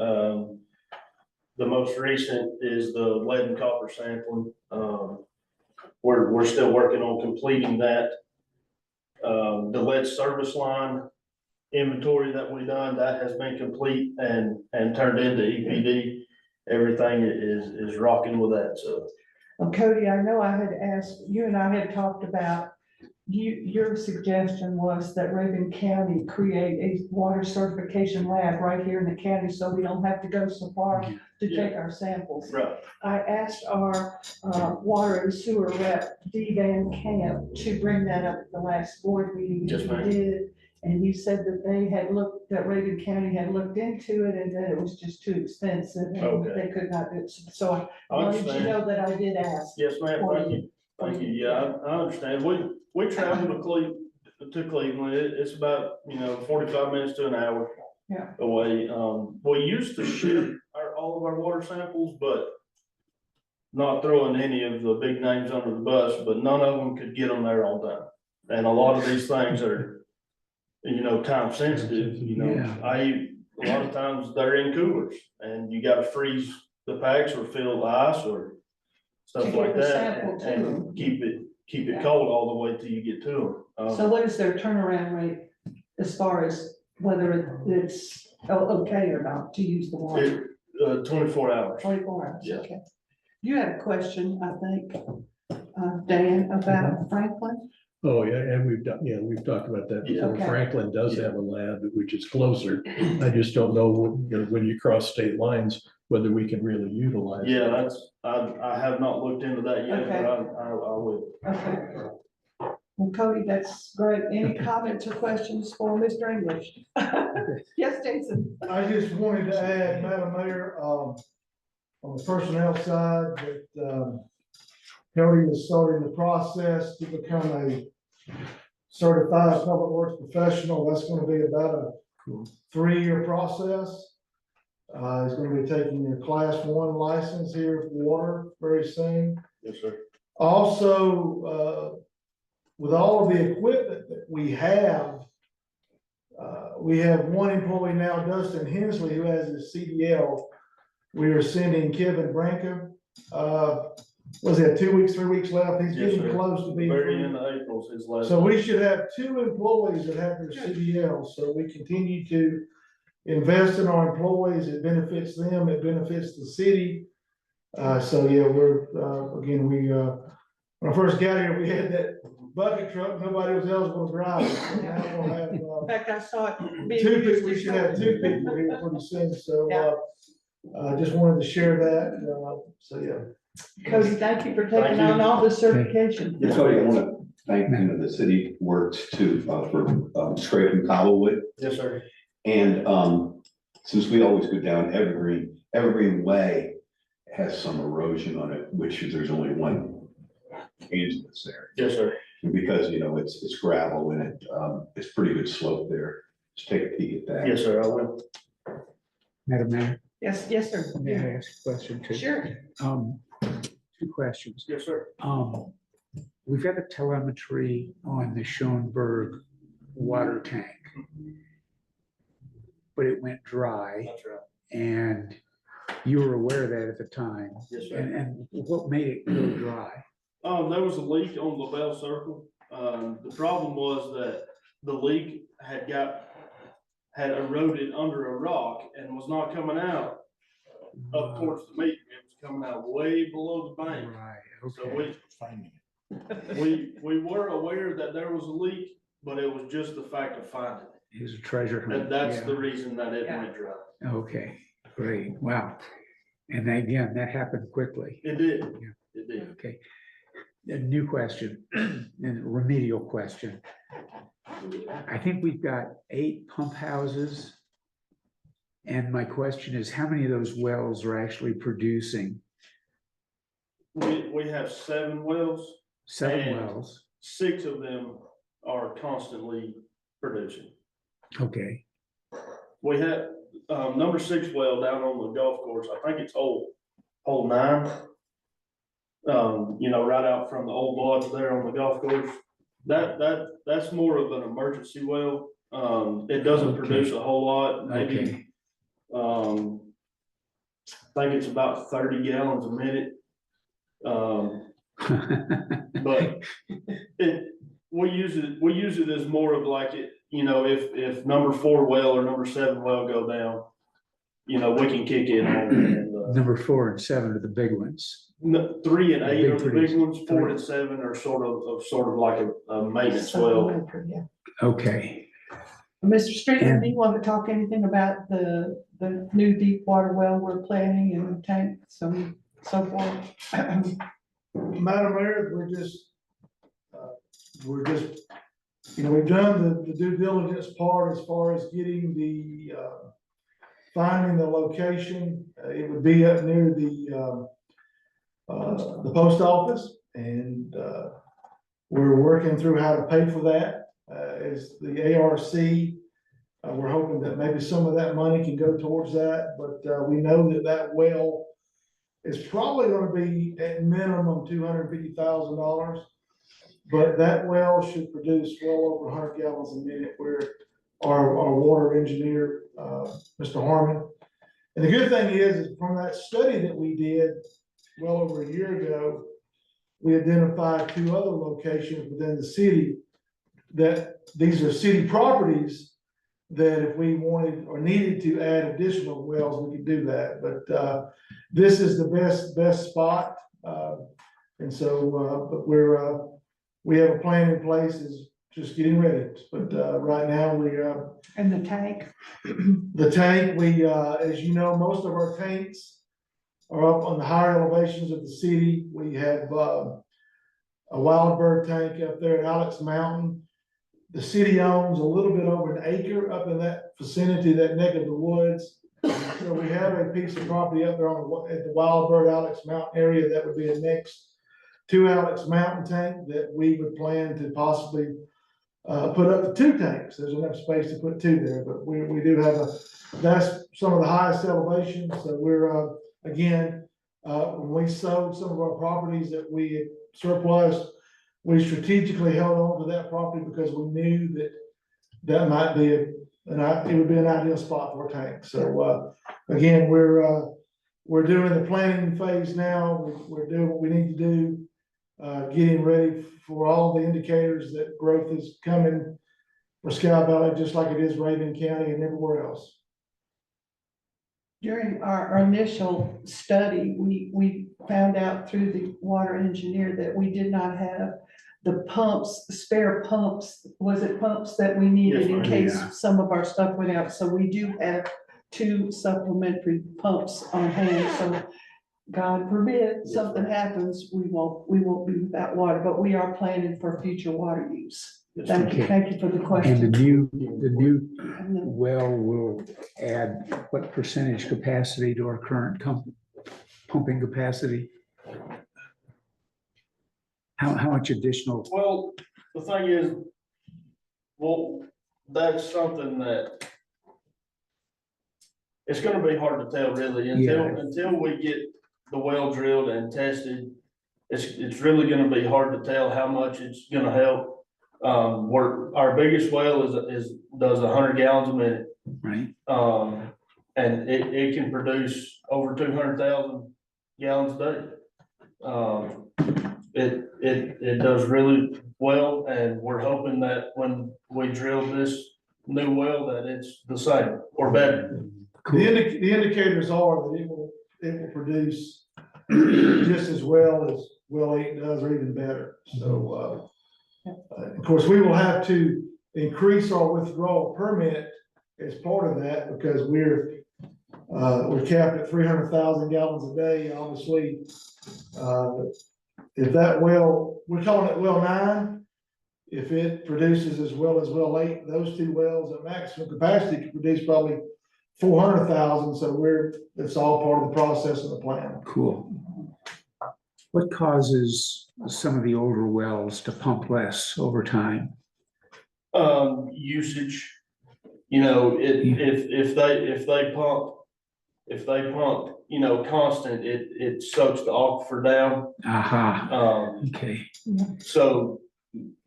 Speaker 8: The most recent is the lead and copper sampling. We're still working on completing that. The lead service line inventory that we done, that has been complete and turned into EPD. Everything is rocking with that, so.
Speaker 6: Well, Cody, I know I had asked, you and I had talked about, your suggestion was that Raven County create a water certification lab right here in the county, so we don't have to go so far to take our samples.
Speaker 8: Right.
Speaker 6: I asked our water and sewer rep, Dee Van Camp, to bring that up at the last board meeting.
Speaker 8: Yes,
Speaker 6: and
Speaker 8: ma'am.
Speaker 6: he did. And you said that they had looked, that Raven County had looked into it and that it was just too expensive and
Speaker 8: Okay.
Speaker 6: they could not do it. So I
Speaker 8: I
Speaker 6: wanted you to
Speaker 8: understand.
Speaker 6: know that I did ask.
Speaker 8: Yes, ma'am, thank you. Thank you. Yeah, I understand. We travel to Cleveland. It's about, you know, 45 minutes to an hour.
Speaker 6: Yeah.
Speaker 8: Away. We used to ship all of our water samples, but not throwing any of the big names under the bus, but none of them could get them there all the time. And a lot of these things are, you know, time sensitive, you know.
Speaker 3: Yeah.
Speaker 8: A lot of times they're in coolers and you gotta freeze the packs or fill the ice or
Speaker 6: To
Speaker 8: stuff
Speaker 6: get
Speaker 8: like
Speaker 6: the
Speaker 8: that.
Speaker 6: sample to them.
Speaker 8: And keep it
Speaker 6: Yeah.
Speaker 8: cold all the way till you get to them.
Speaker 6: So what is their turnaround rate as far as whether it's okay or not to use the water?
Speaker 8: 24 hours.
Speaker 6: 24 hours,
Speaker 8: Yeah.
Speaker 6: okay. You had a question, I think, Dan, about Franklin?
Speaker 1: Oh, yeah, and we've talked about that
Speaker 8: Yeah.
Speaker 1: before.
Speaker 6: Okay.
Speaker 1: Franklin does
Speaker 8: Yeah.
Speaker 1: have a lab which is closer. I just don't know, you know, when you cross state lines, whether we can really utilize. it.
Speaker 8: Yeah, I have not looked into that yet,
Speaker 6: Okay.
Speaker 8: but I will.
Speaker 6: Okay. Well, Cody, that's great. Any comments or questions for Mr. English? Yes, Jason?
Speaker 5: I just wanted to add, Madam Mayor, on the personnel side, that, Cody is starting the process to become a certified public works professional. That's gonna be about a 3-year process. He's gonna be taking your class 1 license here for water very soon.
Speaker 8: Yes, sir.
Speaker 5: Also, with all of the equipment that we have one employee now, Dustin Hensley, who has his CDL. We are sending Kevin Branca, was it 2 weeks, 3 weeks left? He's
Speaker 8: Yes,
Speaker 5: getting
Speaker 8: sir.
Speaker 5: close to being.
Speaker 8: Very
Speaker 5: free.
Speaker 8: end of April is his last.
Speaker 5: So we should have 2 employees that have their CDL, so we continue to invest in our employees. It benefits them, it benefits the city. So yeah, again, when I first got here, we had that bucket truck, nobody was eligible to drive it. So now we'll have,
Speaker 6: In fact, I saw it being
Speaker 5: 2
Speaker 6: used
Speaker 5: people, we
Speaker 6: this
Speaker 5: should have
Speaker 6: morning.
Speaker 5: 2 people here pretty soon, so,
Speaker 6: Yeah.
Speaker 5: just wanted to share that, so yeah.
Speaker 6: Cody, thank you for
Speaker 8: Thank
Speaker 6: taking
Speaker 8: you.
Speaker 6: on all the certification.
Speaker 2: Yeah, Cody, I want to thank, you know, the city works too, for scraping Cobblewood.
Speaker 8: Yes, sir.
Speaker 2: And, since we always go down Evergreen Way has some erosion on it, which there's only one entrance there.
Speaker 8: Yes, sir.
Speaker 2: And because, you know, it's gravel and it's pretty good slope there. Just take a peek at that.
Speaker 8: Yes, sir, I will.
Speaker 3: Madam Mayor,
Speaker 6: Yes, sir.
Speaker 3: may I ask a question too?
Speaker 6: Sure.
Speaker 3: 2 questions.
Speaker 8: Yes, sir.
Speaker 3: We've got a telemetry on the Schoenberg water tank, but it went dry,
Speaker 8: That's right.
Speaker 3: and you were aware of that at the time.
Speaker 8: Yes, sir.
Speaker 3: And what made it go dry?
Speaker 8: There was a leak on LaBelle Circle. The problem was that the leak had eroded under a rock and was not coming out up towards the meter. It was coming out way below the bank.
Speaker 3: Right,
Speaker 8: So
Speaker 3: okay.
Speaker 8: we were aware that there was a leak, but it was just the fact of finding it.
Speaker 3: It was a treasure hunt.
Speaker 8: And that's
Speaker 3: yeah.
Speaker 8: the reason that it
Speaker 6: Yeah.
Speaker 8: went dry.
Speaker 3: Okay, great, wow. And again, that happened quickly.
Speaker 8: It did, it did.
Speaker 3: Okay. A new question, and remedial question. I think we've got 8 pump houses. And my question is, how many of those wells are actually producing?
Speaker 8: We have 7 wells,
Speaker 3: 7
Speaker 8: And-
Speaker 3: wells.
Speaker 8: 6 of them are constantly producing.
Speaker 3: Okay,
Speaker 8: We have, number 6 well down on the golf course, I think it's hole 9. You know, right out from the old lodge there on the golf course. That's more of an emergency well. It doesn't
Speaker 3: Okay.
Speaker 8: produce a whole lot, maybe,
Speaker 3: okay,
Speaker 8: I think it's about 30 gallons a minute. But we use it as more of like it, you know, if number 4 well or number 7 well go down, you know, we can kick in on and,
Speaker 3: Number 4 and 7 are the big ones.
Speaker 8: 3 and 8 are the big
Speaker 3: producer.
Speaker 8: ones, 4 and 7 are sort of like a maintenance well.
Speaker 6: Yeah.
Speaker 3: Okay,
Speaker 6: Mr. Streeter,
Speaker 3: And-
Speaker 6: do you want to talk anything about the new deep water well we're planning and tanks and so forth?
Speaker 5: Madam Mayor, you know, we've done the due diligence part as far as getting finding the location. It would be up near the post office, and, we're working through how to pay for that. As the ARC, we're hoping that maybe some of that money can go towards that, but, we know that well is probably gonna be at minimum $250,000. But that well should produce well over 100 gallons a minute, where our water engineer, Mr. Harmon. And the good thing is from that study that we did well over a year ago, we identified 2 other locations within the city that these are city properties that if we wanted or needed to add additional wells, we could do that. But this is the best spot. And so, but we have a plan in place, is just getting ready. But right now,
Speaker 6: And the tank?
Speaker 5: the tank, as you know, most of our tanks are up on the higher elevations of the city. We have a wild bird tank up there at Alex Mountain. The city owns a little bit over an acre up in that vicinity, that neck of the woods. So we have a piece of property up there at the Wild Bird Alex Mountain area that would be a next to Alex Mountain tank that we would plan to possibly put up to 2 tanks. There's enough space to put 2 there, but we do have that's some of the highest elevations. So we're, again, when we sold some of our properties that we had surplus, we strategically held on to that property because we knew that might be it would be an ideal spot for a tank. So, again, we're doing the planning phase now. We're doing what we need to do, getting ready for all the indicators that growth is coming for Sky Valley, just like it is Raven County and everywhere else.
Speaker 6: During our initial study, we found out through the water engineer that we did not have the spare pumps, was it pumps that we needed
Speaker 8: Yes,
Speaker 6: in
Speaker 8: ma'am.
Speaker 6: case
Speaker 3: Yeah.
Speaker 6: some of our stuff went out? So we do have 2 supplementary pumps on hand, so God forbid
Speaker 8: Yes,
Speaker 6: something
Speaker 8: ma'am.
Speaker 6: happens, we won't be without water, but we are planning for future water use.
Speaker 8: Yes,
Speaker 6: Thank you for the
Speaker 3: and the
Speaker 6: question.
Speaker 3: new
Speaker 6: And then-
Speaker 3: well will add what percentage capacity to our current pumping capacity? How much additional?
Speaker 8: Well, the thing is, well, that's something that it's gonna be hard to tell really until we get the well drilled and tested. It's really gonna be hard to tell how much it's gonna help. Our biggest well does 100 gallons a minute.
Speaker 3: Right,
Speaker 8: And it can produce over 200,000 gallons a day. It does really well, and we're hoping that when we drill this new well, that it's the same or better.
Speaker 3: cool.
Speaker 5: The indicators are that it will produce just as well as well 8 does, or even better. So, of course, we will have to increase our withdrawal permit as part of that, because We're capped at 300,000 gallons a day, obviously. If that well, we're calling it well 9, if it produces as well as well 8, those 2 wells at maximum capacity can produce probably 400,000, so it's all part of the process of the plan.
Speaker 3: Cool. What causes some of the older wells to pump less over time?
Speaker 8: Usage, you know, if they pump, you know, constant, it sucks the aquifer down.
Speaker 3: Aha, okay,
Speaker 8: So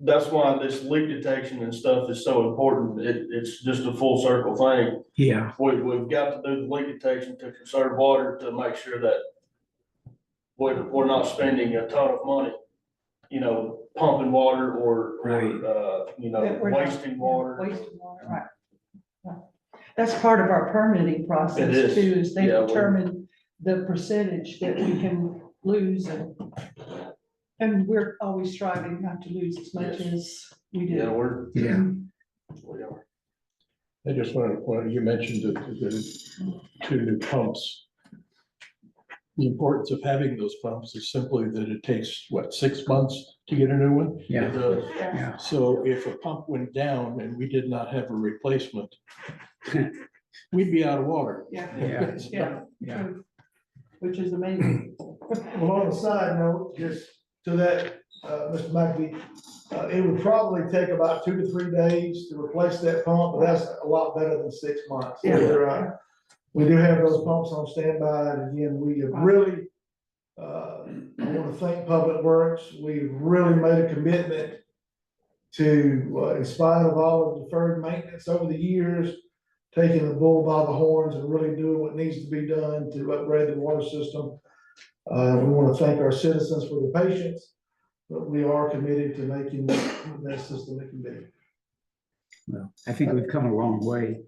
Speaker 8: that's why this leak detection and stuff is so important. It's just a full circle thing.
Speaker 3: yeah,
Speaker 8: We've got to do the leak detection to conserve water, to make sure that we're not spending a ton of money, you know, pumping water or, you know,
Speaker 6: That we're not-
Speaker 8: wasting water.
Speaker 6: Wasting water, right. Right. That's part of our permitting process
Speaker 8: It is.
Speaker 6: too, is they
Speaker 8: Yeah, we-
Speaker 6: determine the percentage that we can lose and we're always striving not to lose as much
Speaker 8: Yes.
Speaker 6: as we
Speaker 8: Yeah,
Speaker 6: do.
Speaker 3: yeah,
Speaker 8: we are.
Speaker 1: I just wanted to point, you mentioned the 2 new pumps. The importance of having those pumps is simply that it takes, 6 months to get a new one?
Speaker 8: It
Speaker 3: yeah,
Speaker 8: does.
Speaker 3: yeah.
Speaker 1: So if a pump went down and we did not have a replacement, we'd be out of water.
Speaker 6: Yeah,
Speaker 3: Yeah.
Speaker 6: yeah,
Speaker 3: Yeah.
Speaker 6: true. Which is amazing.
Speaker 5: Well, on a side note, just to that, Mr. McAfee, it would probably take about 2 to 3 days to replace that pump, but that's a lot better than 6 months.
Speaker 6: Yeah.
Speaker 5: We do have those pumps on standby, and again, we have really, I want to thank Public Works, we've really made a commitment to, in spite of all of deferred maintenance over the years, taking the bull by the horns and really doing what needs to be done to upgrade the water system. We want to thank our citizens for their patience, but we are committed to making the best system it can be.
Speaker 3: Well, I think we've come a long way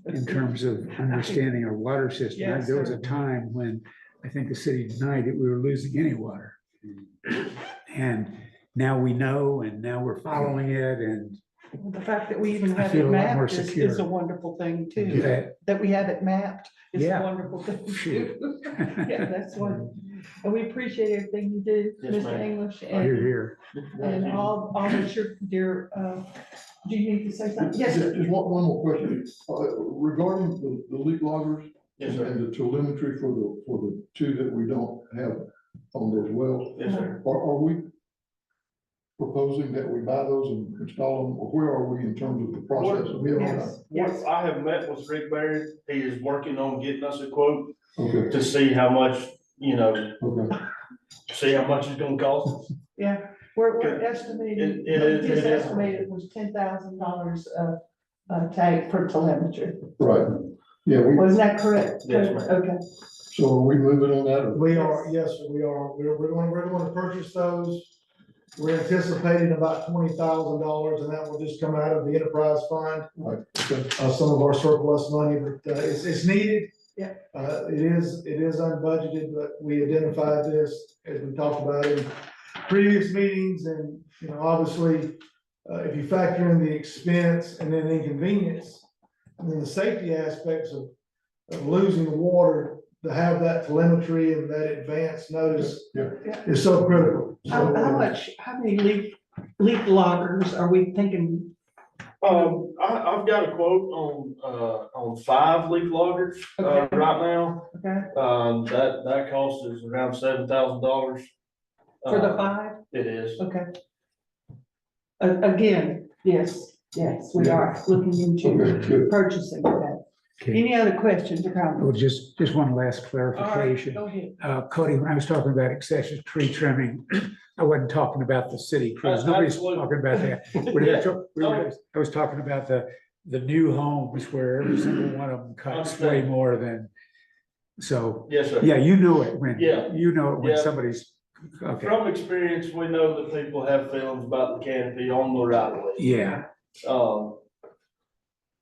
Speaker 3: in terms of understanding our water system.
Speaker 6: Yes,
Speaker 3: There was
Speaker 6: sir.
Speaker 3: a time when I think the city denied that we were losing any water. And now we know, and now we're following it, and
Speaker 6: The fact that we even
Speaker 3: I
Speaker 6: have
Speaker 3: feel
Speaker 6: it
Speaker 3: a lot more
Speaker 6: mapped is
Speaker 3: secure.
Speaker 6: a wonderful thing too.
Speaker 3: that,
Speaker 6: That we have it mapped is a
Speaker 3: Yeah.
Speaker 6: wonderful thing
Speaker 3: Sure.
Speaker 6: too. Yeah, that's wonderful. And we appreciate everything you do,
Speaker 8: Yes,
Speaker 6: Mr.
Speaker 8: ma'am.
Speaker 6: English,
Speaker 3: here,
Speaker 6: and,
Speaker 3: here.
Speaker 6: and all that your, do you need to say something? Yes, sir.
Speaker 9: Just one more question, regarding the leak loggers
Speaker 8: Yes, sir.
Speaker 9: and the telemetry for the 2 that we don't have on those wells.
Speaker 8: Yes, sir.
Speaker 9: Are we proposing that we buy those and install them, or where are we in terms of the process? We haven't-
Speaker 6: Yes, yes.
Speaker 8: I have met with Rick Barry. He is working on getting us a quote
Speaker 9: Okay,
Speaker 8: to see how much, you know,
Speaker 9: okay,
Speaker 8: see how much it's gonna cost us.
Speaker 6: Yeah, we're
Speaker 8: Good.
Speaker 6: estimating,
Speaker 8: It is-
Speaker 6: his
Speaker 8: it is.
Speaker 6: estimated was $10,000 tank for telemetry.
Speaker 9: right, yeah,
Speaker 6: Was that correct?
Speaker 8: Yes, ma'am.
Speaker 6: Okay.
Speaker 9: so are we moving on that? or-
Speaker 5: We are, yes, sir, we are. We're going to purchase those. We're anticipating about $20,000, and that will just come out of the enterprise fund,
Speaker 9: Right, okay,
Speaker 5: some of our surplus money, but it's needed.
Speaker 6: Yeah.
Speaker 5: It is unbudgeted, but we identified this as we talked about in previous meetings, and, you know, obviously, if you factor in the expense and then inconvenience, and then the safety aspects of losing the water, to have that telemetry and that advanced notice
Speaker 9: Yeah.
Speaker 5: is so critical. So,
Speaker 6: How many leak loggers are we thinking?
Speaker 8: I've got a quote on 5 leak loggers,
Speaker 6: Okay.
Speaker 8: right now.
Speaker 6: Okay,
Speaker 8: That cost is around $7,000.
Speaker 6: for the 5?
Speaker 8: It is.
Speaker 6: Okay. Again, yes, we are looking into
Speaker 9: okay, good.
Speaker 6: purchasing that.
Speaker 3: Okay.
Speaker 6: Any other questions or comments?
Speaker 3: Well, just one last
Speaker 6: All right,
Speaker 3: clarification.
Speaker 6: go ahead.
Speaker 3: Cody, when I was talking about excessive tree trimming, I wasn't talking about the city crews. Nobody's
Speaker 8: Absolutely.
Speaker 3: talking about that. I was talking about the new homes where every single one of them cuts way
Speaker 8: Understand.
Speaker 3: more than, so,
Speaker 8: Yes, sir.
Speaker 3: yeah, you know it when,
Speaker 8: Yeah.
Speaker 3: you know it when
Speaker 8: Yeah.
Speaker 3: somebody's, okay,
Speaker 8: From experience, we know that people have feelings about the canopy on the right of way.
Speaker 3: yeah,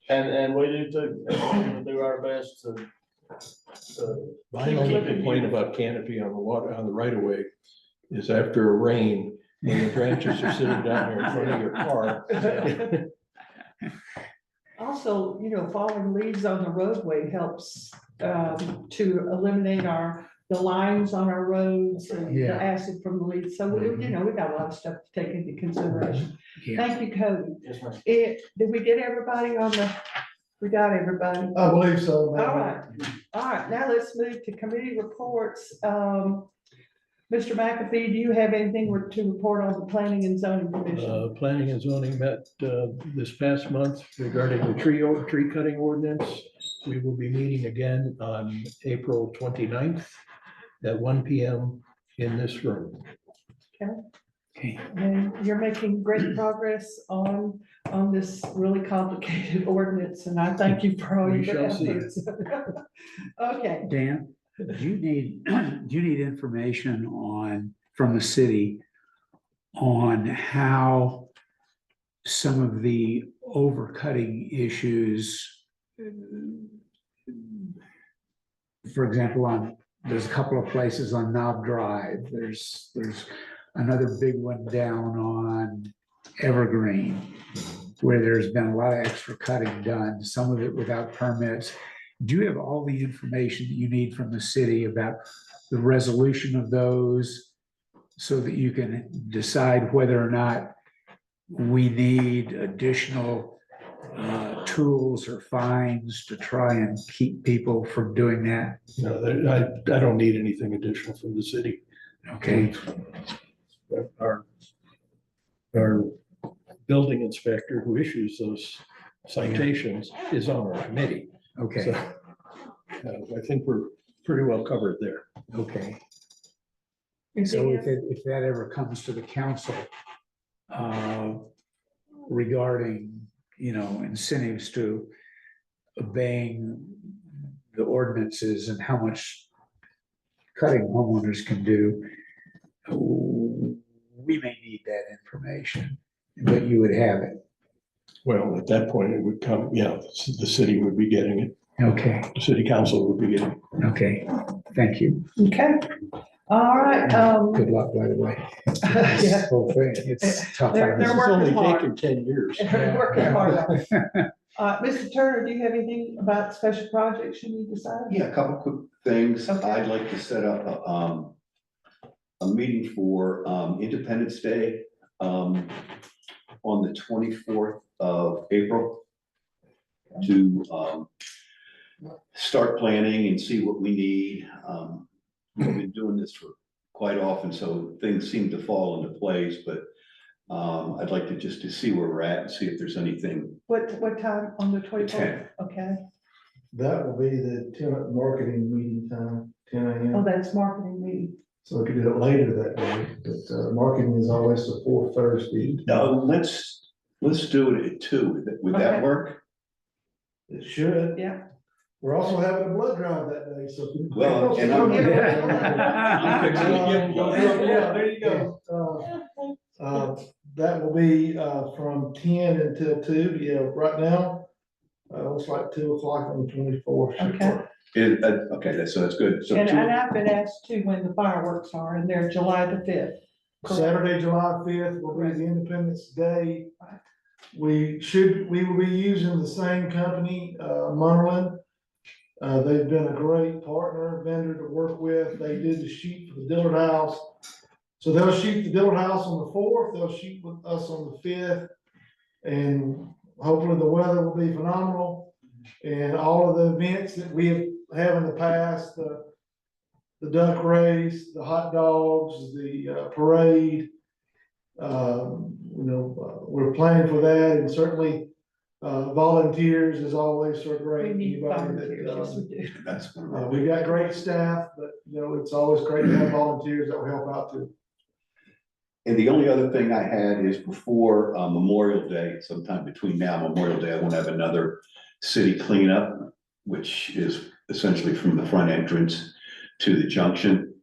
Speaker 8: And we do too. And we're gonna do our best to.
Speaker 1: My
Speaker 8: keep
Speaker 1: only
Speaker 8: it
Speaker 1: complaint
Speaker 8: beautiful.
Speaker 1: about canopy on the water, on the right of way, is after a rain, when the branches are sitting down here in front of your car.
Speaker 6: Also, you know, falling leaves on the roadway helps to eliminate the lines on our roads and the
Speaker 3: Yeah.
Speaker 6: acid from the leaves. So, we got a lot of stuff to take into consideration.
Speaker 3: Yeah.
Speaker 6: Thank you, Cody.
Speaker 4: Yes, ma'am.
Speaker 6: Did we get everybody we got everybody?
Speaker 5: I believe so.
Speaker 6: All right, now let's move to committee reports. Mr. McAfee, do you have anything to report on the planning and zoning commission?
Speaker 1: Planning and zoning met this past month regarding the tree cutting ordinance. We will be meeting again on April 29th at 1 PM in this room.
Speaker 3: Okay.
Speaker 6: And you're making great progress on this really complicated ordinance, and I thank you for all
Speaker 1: We
Speaker 6: your
Speaker 1: shall see.
Speaker 6: efforts. Okay,
Speaker 3: Dan, do you need information from the city on how some of the overcutting issues, for example, there's a couple of places on Knob Drive, there's another big one down on Evergreen, where there's been a lot of extra cutting done, some of it without permits. Do you have all the information that you need from the city about the resolution of those so that you can decide whether or not we need additional tools or fines to try and keep people from doing that?
Speaker 1: No, I don't need anything additional from the city.
Speaker 3: Okay,
Speaker 1: Our building inspector who issues those citations is on our committee.
Speaker 3: okay,
Speaker 1: So I think we're pretty well covered there.
Speaker 3: okay.
Speaker 6: anything
Speaker 3: So
Speaker 6: else?
Speaker 3: if that ever comes to the council regarding, incentives to obeying the ordinances and how much cutting homeowners can do, we may need that information, but you would have it.
Speaker 1: Well, at that point, it would come, the city would be getting it.
Speaker 3: Okay,
Speaker 1: The city council would be getting it.
Speaker 3: okay, thank you.
Speaker 6: Okay, all right,
Speaker 3: Good luck, by the way.
Speaker 6: Yeah.
Speaker 3: This whole thing, it's tough.
Speaker 6: They're
Speaker 1: This has
Speaker 6: working
Speaker 1: only
Speaker 6: hard.
Speaker 1: taken 10 years.
Speaker 6: working hard on it. Mr. Turner, do you have anything about special projects you need to say?
Speaker 2: Yeah, a couple quick things.
Speaker 6: Okay.
Speaker 2: I'd like to set up a meeting for Independence Day on the 24th of April to start planning and see what we need. We've been doing this for quite often, so things seem to fall into place, but I'd like to see where we're at and see if there's anything.
Speaker 6: What time on the 24th?
Speaker 2: 10.
Speaker 6: Okay,
Speaker 5: That will be the tenant marketing meeting time, 10
Speaker 6: oh,
Speaker 5: AM.
Speaker 6: that's marketing meeting.
Speaker 5: So we could do it later that day, but marketing is always the fourth Thursday.
Speaker 2: No, let's do it at 2. Would that
Speaker 6: Okay.
Speaker 2: work?
Speaker 5: It should.
Speaker 6: Yeah.
Speaker 5: We're also having a blood drive that day, so.
Speaker 2: Well, and I'm-
Speaker 1: I'm fixing to give them-
Speaker 5: Yeah, there you go. That will be from 10 until 2. Yeah, right now, looks like 2 o'clock on the 24th.
Speaker 6: Okay.
Speaker 2: Okay, so that's good. So
Speaker 6: And
Speaker 2: 2.
Speaker 6: I've been asked to when the fireworks are, and they're July the 5th.
Speaker 5: Saturday, July 5th will be the Independence Day. We will be using the same company, Munderland. They've been a great partner, vendor to work with. They did the shoot for the Dillard House. So they'll shoot the Dillard House on the 4th, they'll shoot with us on the 5th. And hopefully the weather will be phenomenal. And all of the events that we have in the past, the duck race, the hot dogs, the parade. We're planning for that, and certainly volunteers is always so great.
Speaker 6: We need
Speaker 5: Anybody
Speaker 6: volunteers,
Speaker 5: that,
Speaker 6: yes, we do.
Speaker 2: That's
Speaker 5: we've got great staff, but it's always great to have volunteers that will help out too.
Speaker 2: And the only other thing I had is before Memorial Day, sometime between now and Memorial Day, I want to have another city cleanup, which is essentially from the front entrance to the junction.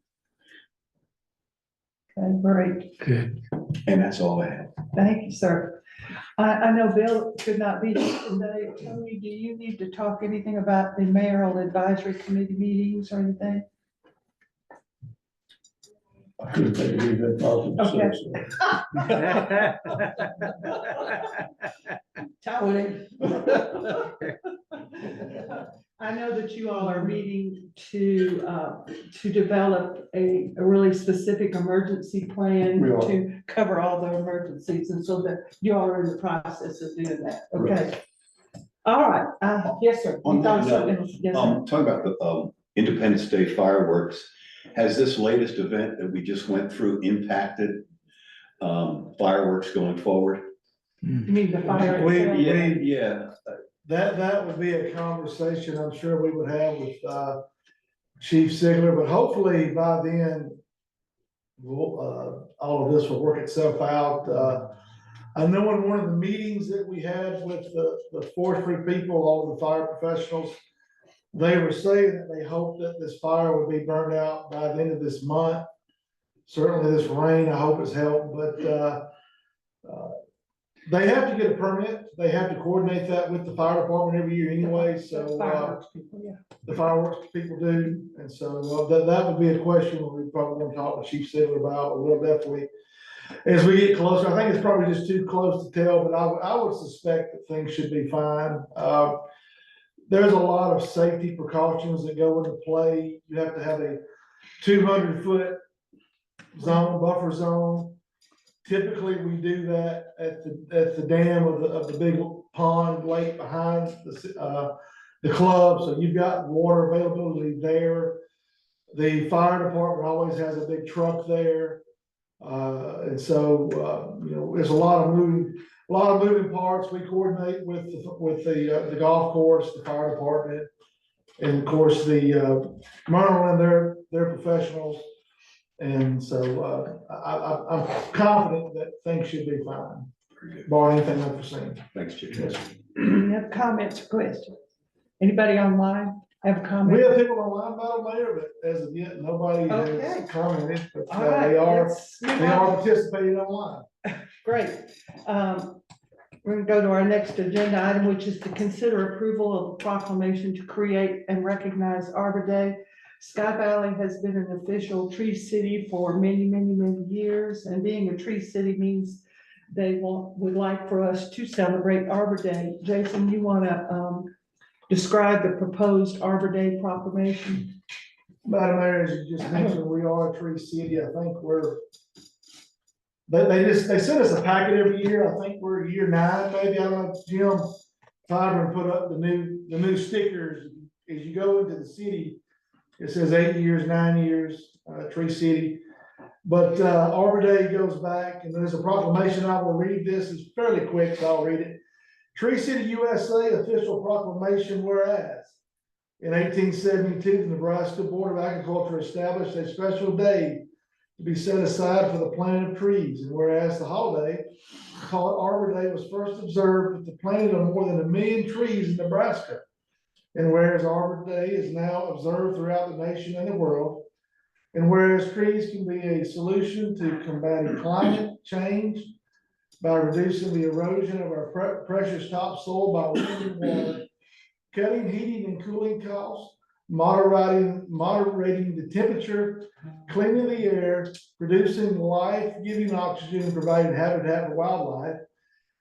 Speaker 6: Okay, great.
Speaker 3: Good.
Speaker 2: And that's all I have.
Speaker 6: Thank you, sir. I know Bill could not be here today. Tony, do you need to talk anything about the mayoral advisory committee meetings or anything?
Speaker 1: I couldn't think of anything positive to say,
Speaker 6: Tony. I know that you all are meeting to develop a really specific emergency plan
Speaker 9: We are.
Speaker 6: to cover all the emergencies, and so that you all are in the process of doing that, okay? All right, yes, sir. You
Speaker 2: On
Speaker 6: thought
Speaker 2: that
Speaker 6: of something
Speaker 2: note,
Speaker 6: else? Yes, sir.
Speaker 2: talking about the, Independence Day fireworks, has this latest event that we just went through impacted, fireworks going forward?
Speaker 6: You mean the fire
Speaker 5: We-
Speaker 6: itself?
Speaker 2: Yeah,
Speaker 5: That would be a conversation I'm sure we would have with, Chief Sigler, but hopefully by then, we'll, all of this will work itself out. I know in one of the meetings that we had with the forestry people, all the fire professionals, they were saying that they hope that this fire would be burned out by the end of this month. Certainly this rain, I hope has helped, but, they have to get a permit. They have to coordinate that with the fire department every year anyway, so,
Speaker 6: Fireworks people, yeah.
Speaker 5: the fireworks people do. And so, that would be a question we probably want to talk to Chief Sigler about, but we'll definitely, as we get closer, I think it's probably just too close to tell, but I would suspect that things should be fine. There's a lot of safety precautions that go into play. You have to have a 200-foot zone, buffer zone. Typically, we do that at the dam of the big pond lake behind the club, so you've got water availability there. The fire department always has a big truck there. And so, there's a lot of moving parts. We coordinate with the golf course, the fire department, and of course, the Merlin, they're professionals. And so, I'm confident that things should be fine, barring anything unforeseen.
Speaker 2: thanks, Chief.
Speaker 6: Any other comments or questions? Anybody online have a
Speaker 5: We
Speaker 6: comment?
Speaker 5: have people online, Madam Mayor, but as of yet, nobody
Speaker 6: Okay.
Speaker 5: has commented, but
Speaker 6: All right,
Speaker 5: they are
Speaker 6: let's move on.
Speaker 5: participating online.
Speaker 6: Great. We're gonna go to our next agenda item, which is to consider approval of a proclamation to create and recognize Arbor Day. Sky Valley has been an official tree city for many, many, many years, and being a tree city means they would like for us to celebrate Arbor Day. Jason, you wanna describe the proposed Arbor Day proclamation?
Speaker 5: Madam Mayor, as you just mentioned, we are a tree city. I think they send us a packet every year. I think we're year 9, maybe. I don't know, Jim Fiber put up the new stickers. As you go into the city, it says 8 years, 9 years, tree city. But, Arbor Day goes back, and there's a proclamation. I will read this. It's fairly quick, so I'll read it. Tree City, USA official proclamation, whereas in 1872, the Nebraska Board of Agriculture established a special day to be set aside for the planting of trees. And whereas the holiday called Arbor Day was first observed with the planting of more than 1 million trees in Nebraska. And whereas Arbor Day is now observed throughout the nation and the world. And whereas trees can be a solution to combating climate change by reducing the erosion of our precious topsoil by wind and water, cutting heating and cooling costs, moderating the temperature, cleaning the air, producing life-giving oxygen, and providing habitat for wildlife.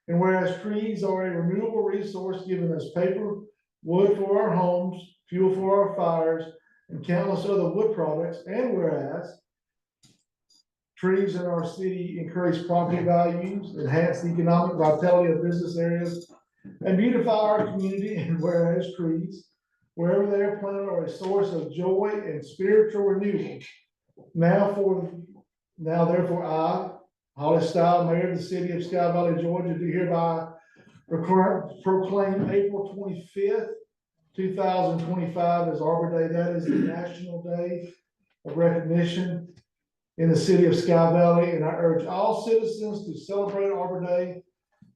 Speaker 5: And whereas trees are a renewable resource, giving us paper, wood for our homes, fuel for our fires, and countless other wood products. And whereas trees in our city increase property values, enhance the economic vitality of business areas, and beautify our community. And whereas trees, wherever they are planted, are a source of joy and spiritual renewal. Now therefore I, Holly Style, Mayor of the City of Sky Valley, Georgia, do hereby proclaim April 25th, 2025 as Arbor Day. That is the National Day of Recognition in the city of Sky Valley, and I urge all citizens to celebrate Arbor Day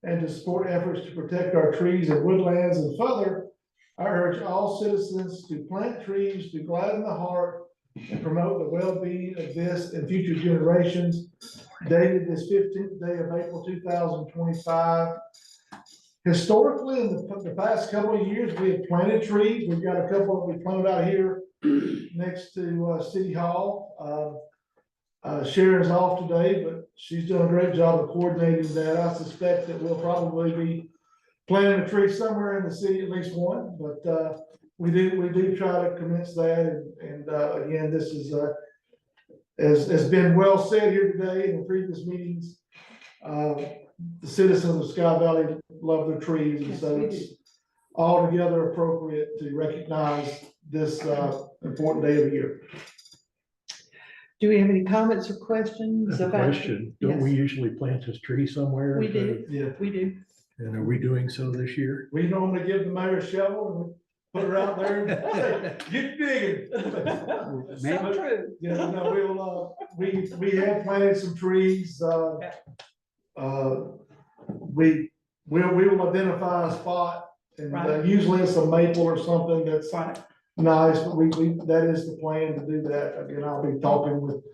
Speaker 5: and to support efforts to protect our trees and woodlands. And further, I urge all citizens to plant trees to gladden the heart and promote the well-being of this and future generations. Dated this 15th day of April 2025. Historically, in the past couple of years, we have planted trees. We've got a couple that we planted out here next to City Hall. Sharon's off today, but she's done a great job of coordinating that. I suspect that we'll probably be planting a tree somewhere in the city, at least one, but we do try to commence that, and again, this is, as has been well said here today and in previous meetings, the citizens of Sky Valley love their trees, and
Speaker 6: Yes,
Speaker 5: so
Speaker 6: we
Speaker 5: it's altogether appropriate to recognize this, important day of the year.
Speaker 6: Do we have any comments or questions
Speaker 1: That's a
Speaker 6: about?
Speaker 1: question. Don't we
Speaker 6: Yes,
Speaker 1: usually plant a tree somewhere?
Speaker 6: We do.
Speaker 5: Yeah.
Speaker 6: We do.
Speaker 1: And are we doing so this year?
Speaker 5: We normally give the mayor a shovel and put her out there and say, get digging.
Speaker 6: So true.
Speaker 5: Yeah, no, we have planted some trees, we will identify a spot, and
Speaker 6: Right.
Speaker 5: usually it's a maple or something that's
Speaker 6: Right.
Speaker 5: nice, but that is the plan to do that. Again, I'll be talking with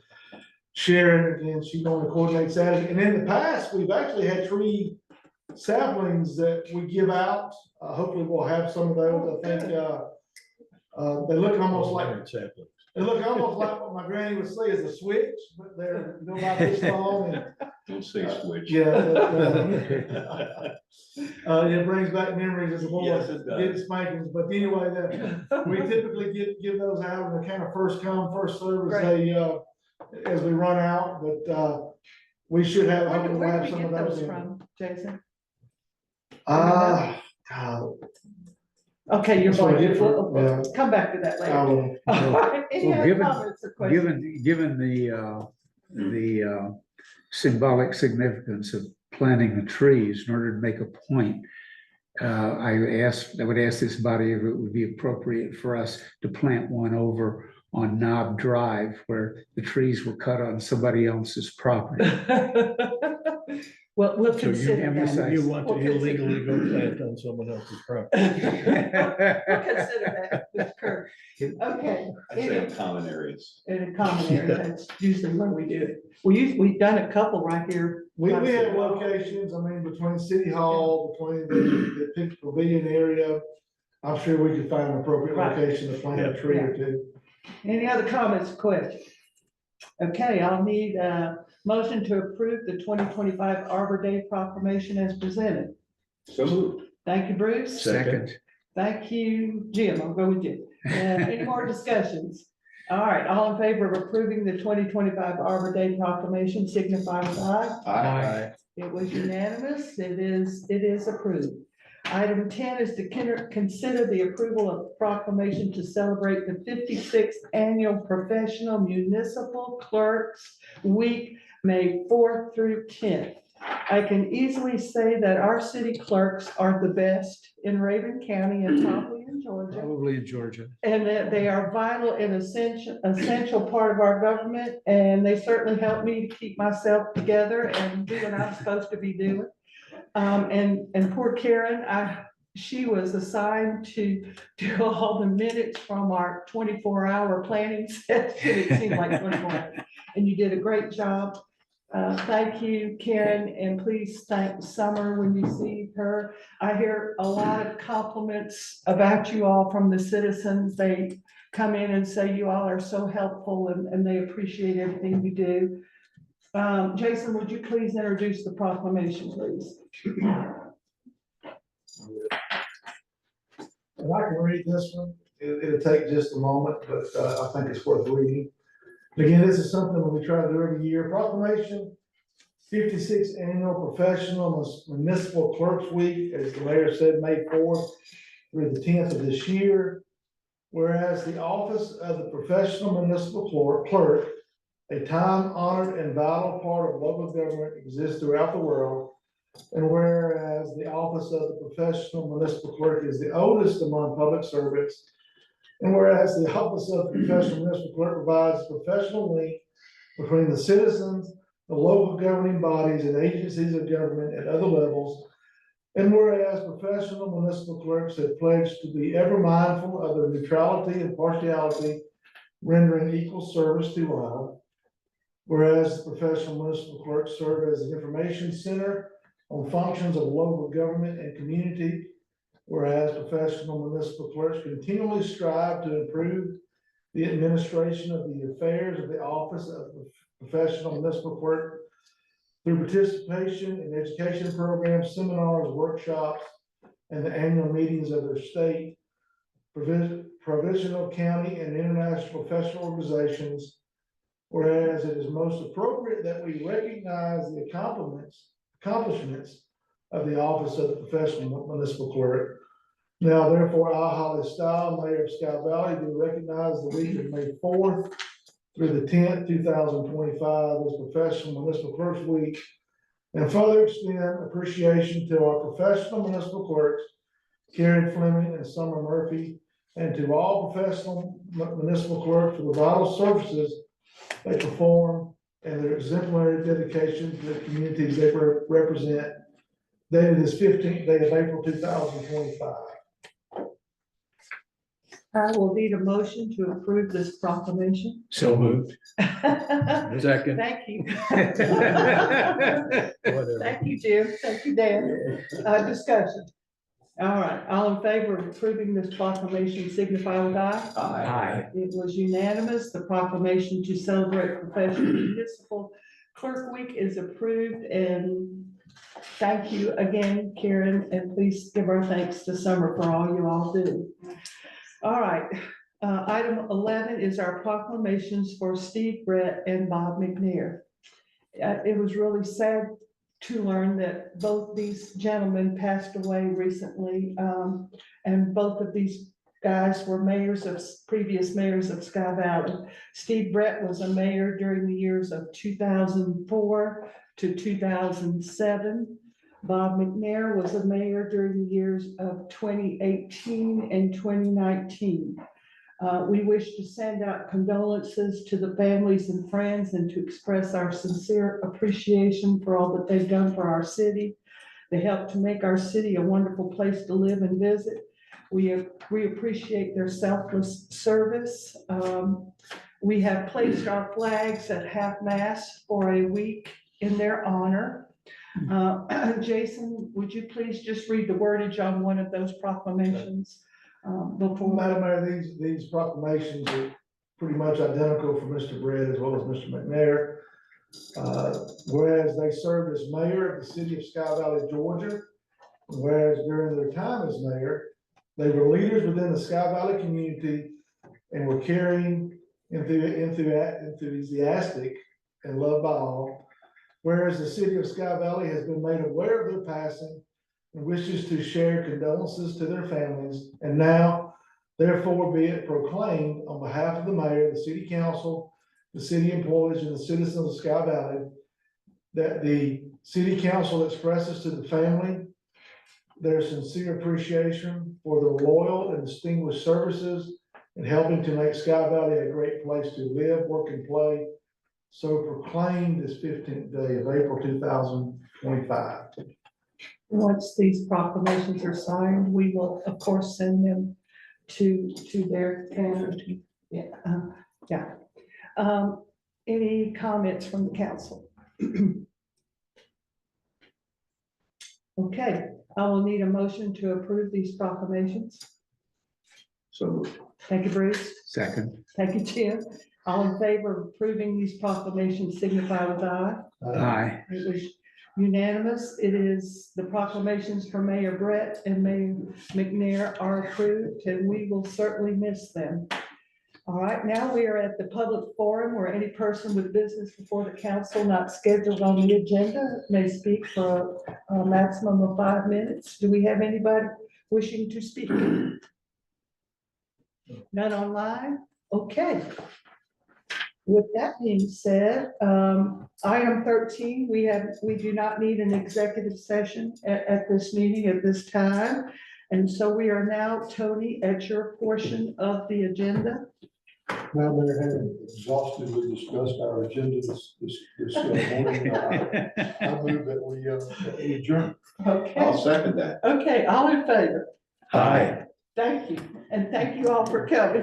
Speaker 5: Sharon, and she normally coordinates that, and in the past, we've actually had tree saplings that we give out. Hopefully we'll have some of those. I think, they look almost like,
Speaker 1: Saplings.
Speaker 5: they look almost like what my granny would say is a switch, but they're about this long, and
Speaker 2: Don't say switch.
Speaker 5: yeah. It brings back memories as a boy,
Speaker 2: Yes, it does.
Speaker 5: getting spankings, but anyway, we typically give those out, and they kind of first come, first serve as they, as we run out, but, we should have,
Speaker 6: Where
Speaker 5: hopefully we'll
Speaker 6: where
Speaker 5: have
Speaker 6: did we
Speaker 5: some of
Speaker 6: get
Speaker 5: those
Speaker 6: those
Speaker 5: in.
Speaker 6: from, Jason?
Speaker 5: God,
Speaker 6: Okay, you're
Speaker 5: That's what I
Speaker 6: going
Speaker 5: get for-
Speaker 6: to, come back to that
Speaker 5: I
Speaker 6: later.
Speaker 5: will.
Speaker 6: All right, any
Speaker 3: Well,
Speaker 6: other
Speaker 3: given-
Speaker 6: comments or questions?
Speaker 3: Given the symbolic significance of planting the trees, in order to make a point, I would ask this body if it would be appropriate for us to plant one over on Knob Drive where the trees were cut on somebody else's property.
Speaker 6: Well, we'll
Speaker 1: So
Speaker 6: consider
Speaker 3: emphasize-
Speaker 6: that.
Speaker 1: you want to
Speaker 6: We'll consider-
Speaker 1: illegally go plant on someone else's property?
Speaker 6: We'll consider that, Mr. Kirk. Okay.
Speaker 2: I'd say in common areas.
Speaker 6: In a common area, that's usually where we do it. We've done a couple right here.
Speaker 5: We have locations, I mean, between City Hall, between the Pick Pavilion area. I'm sure we could find an appropriate
Speaker 6: Right.
Speaker 5: location to plant a tree or two.
Speaker 6: Any other comments or questions? Okay, I'll need a motion to approve the 2025 Arbor Day proclamation as presented.
Speaker 2: So moved.
Speaker 6: Thank you, Bruce.
Speaker 3: Second.
Speaker 6: Thank you, Jim. I'll go with Jim. Any more discussions? All right, all in favor of approving the 2025 Arbor Day proclamation, signify with aye.
Speaker 2: Aye.
Speaker 6: It was unanimous. It is approved. Item 10 is to consider the approval of proclamation to celebrate the 56th Annual Professional Municipal Clerks Week, May 4th through 10th. I can easily say that our city clerks are the best in Raven County and probably in Georgia.
Speaker 3: Probably in Georgia.
Speaker 6: And that they are vital and essential part of our government, and they certainly help me to keep myself together and do what I'm supposed to be doing. And poor Karen, she was assigned to do all the minutes from our 24-hour planning session. It seemed like 24 hours. And you did a great job. Thank you, Karen, and please thank Summer when you see her. I hear a lot of compliments about you all from the citizens. They come in and say you all are so helpful, and they appreciate everything you do. Jason, would you please introduce the proclamation, please?
Speaker 5: And I can read this one. It'll take just a moment, but I think it's worth reading. Again, this is something that we try to do every year. Proclamation, 56th Annual Professional Municipal Clerks Week, as the mayor said, May 4th through the 10th of this year. Whereas the office of the professional municipal clerk, a time-honored and vital part of local government, exists throughout the world. And whereas the office of the professional municipal clerk is the oldest among public servants. And whereas the office of the professional municipal clerk provides a professional link between the citizens, the local governing bodies and agencies of government at other levels. And whereas professional municipal clerks have pledged to be ever mindful of their neutrality and partiality, rendering equal service to all. Whereas professional municipal clerks serve as an information center on functions of local government and community. Whereas professional municipal clerks continually strive to improve the administration of the affairs of the office of the professional municipal clerk through participation in education programs, seminars, workshops, and the annual meetings of their state, provincial, county, and international professional organizations. Whereas it is most appropriate that we recognize the accomplishments of the office of the professional municipal clerk. Now therefore, I, Holly Style, Mayor of Sky Valley, do recognize the week of May 4th through the 10th, 2025 as Professional Municipal Clerks Week. And further extend appreciation to our professional municipal clerks, Karen Fleming and Summer Murphy, and to all professional municipal clerks for the vital services they perform and their exemplary dedication to the communities they represent. Dated this 15th day of April 2025.
Speaker 6: I will need a motion to approve this proclamation.
Speaker 3: So moved.
Speaker 6: Thank
Speaker 3: Second.
Speaker 6: you.
Speaker 3: Whatever.
Speaker 6: Thank you, Jim. Thank you, Dan. Discussion. All right, all in favor of approving this proclamation signify with aye.
Speaker 3: Aye.
Speaker 6: It was unanimous. The proclamation to celebrate Professional Municipal Clerk Week is approved, and thank you again, Karen, and please give our thanks to Summer for all you all do. All right, item 11 is our proclamations for Steve Brett and Bob McNair. It was really sad to learn that both these gentlemen passed away recently, and both of these guys were previous mayors of Sky Valley. Steve Brett was a mayor during the years of 2004 to 2007. Bob McNair was a mayor during the years of 2018 and 2019. We wish to send out condolences to the families and friends and to express our sincere appreciation for all that they've done for our city. They helped to make our city a wonderful place to live and visit. We appreciate their selfless service. We have placed our flags at half-mast for a week in their honor. Jason, would you please just read the wordage on one of those proclamations before?
Speaker 5: Madam Mayor, these proclamations are pretty much identical for Mr. Brett as well as Mr. McNair. Whereas they served as mayor of the city of Sky Valley, Georgia, whereas during their time as mayor, they were leaders within the Sky Valley community and were caring, enthusiastic, and loved by all. Whereas the city of Sky Valley has been made aware of their passing and wishes to share condolences to their families. And now, therefore, be it proclaimed on behalf of the mayor, the city council, the city employees, and the citizens of Sky Valley, that the city council expresses to the family their sincere appreciation for their loyal and distinguished services in helping to make Sky Valley a great place to live, work, and play. So proclaimed this 15th day of April 2025.
Speaker 6: Once these proclamations are signed, we will, of course, send them to their family. Yeah. Any comments from the council? Okay, I will need a motion to approve these proclamations.
Speaker 2: So
Speaker 6: Thank you, Bruce.
Speaker 3: Second.
Speaker 6: Thank you, Jim. All in favor of approving these proclamations signify with aye.
Speaker 3: Aye.
Speaker 6: It was unanimous. It is the proclamations for Mayor Brett and Mayor McNair are approved, and we will certainly miss them. All right, now we are at the public forum where any person with business before the council not scheduled on the agenda may speak for a maximum of 5 minutes. Do we have anybody wishing to speak? None online? Okay. With that being said, item 13, we do not need an executive session at this meeting at this time. And so we are now, Tony, at your portion of the agenda.
Speaker 9: Madam Mayor, having exhaustively discussed our agenda this morning, I move that we adjourn.
Speaker 6: Okay,
Speaker 2: I'll second that.
Speaker 6: okay, all in favor?
Speaker 3: Aye.
Speaker 6: Thank you, and thank you all for coming.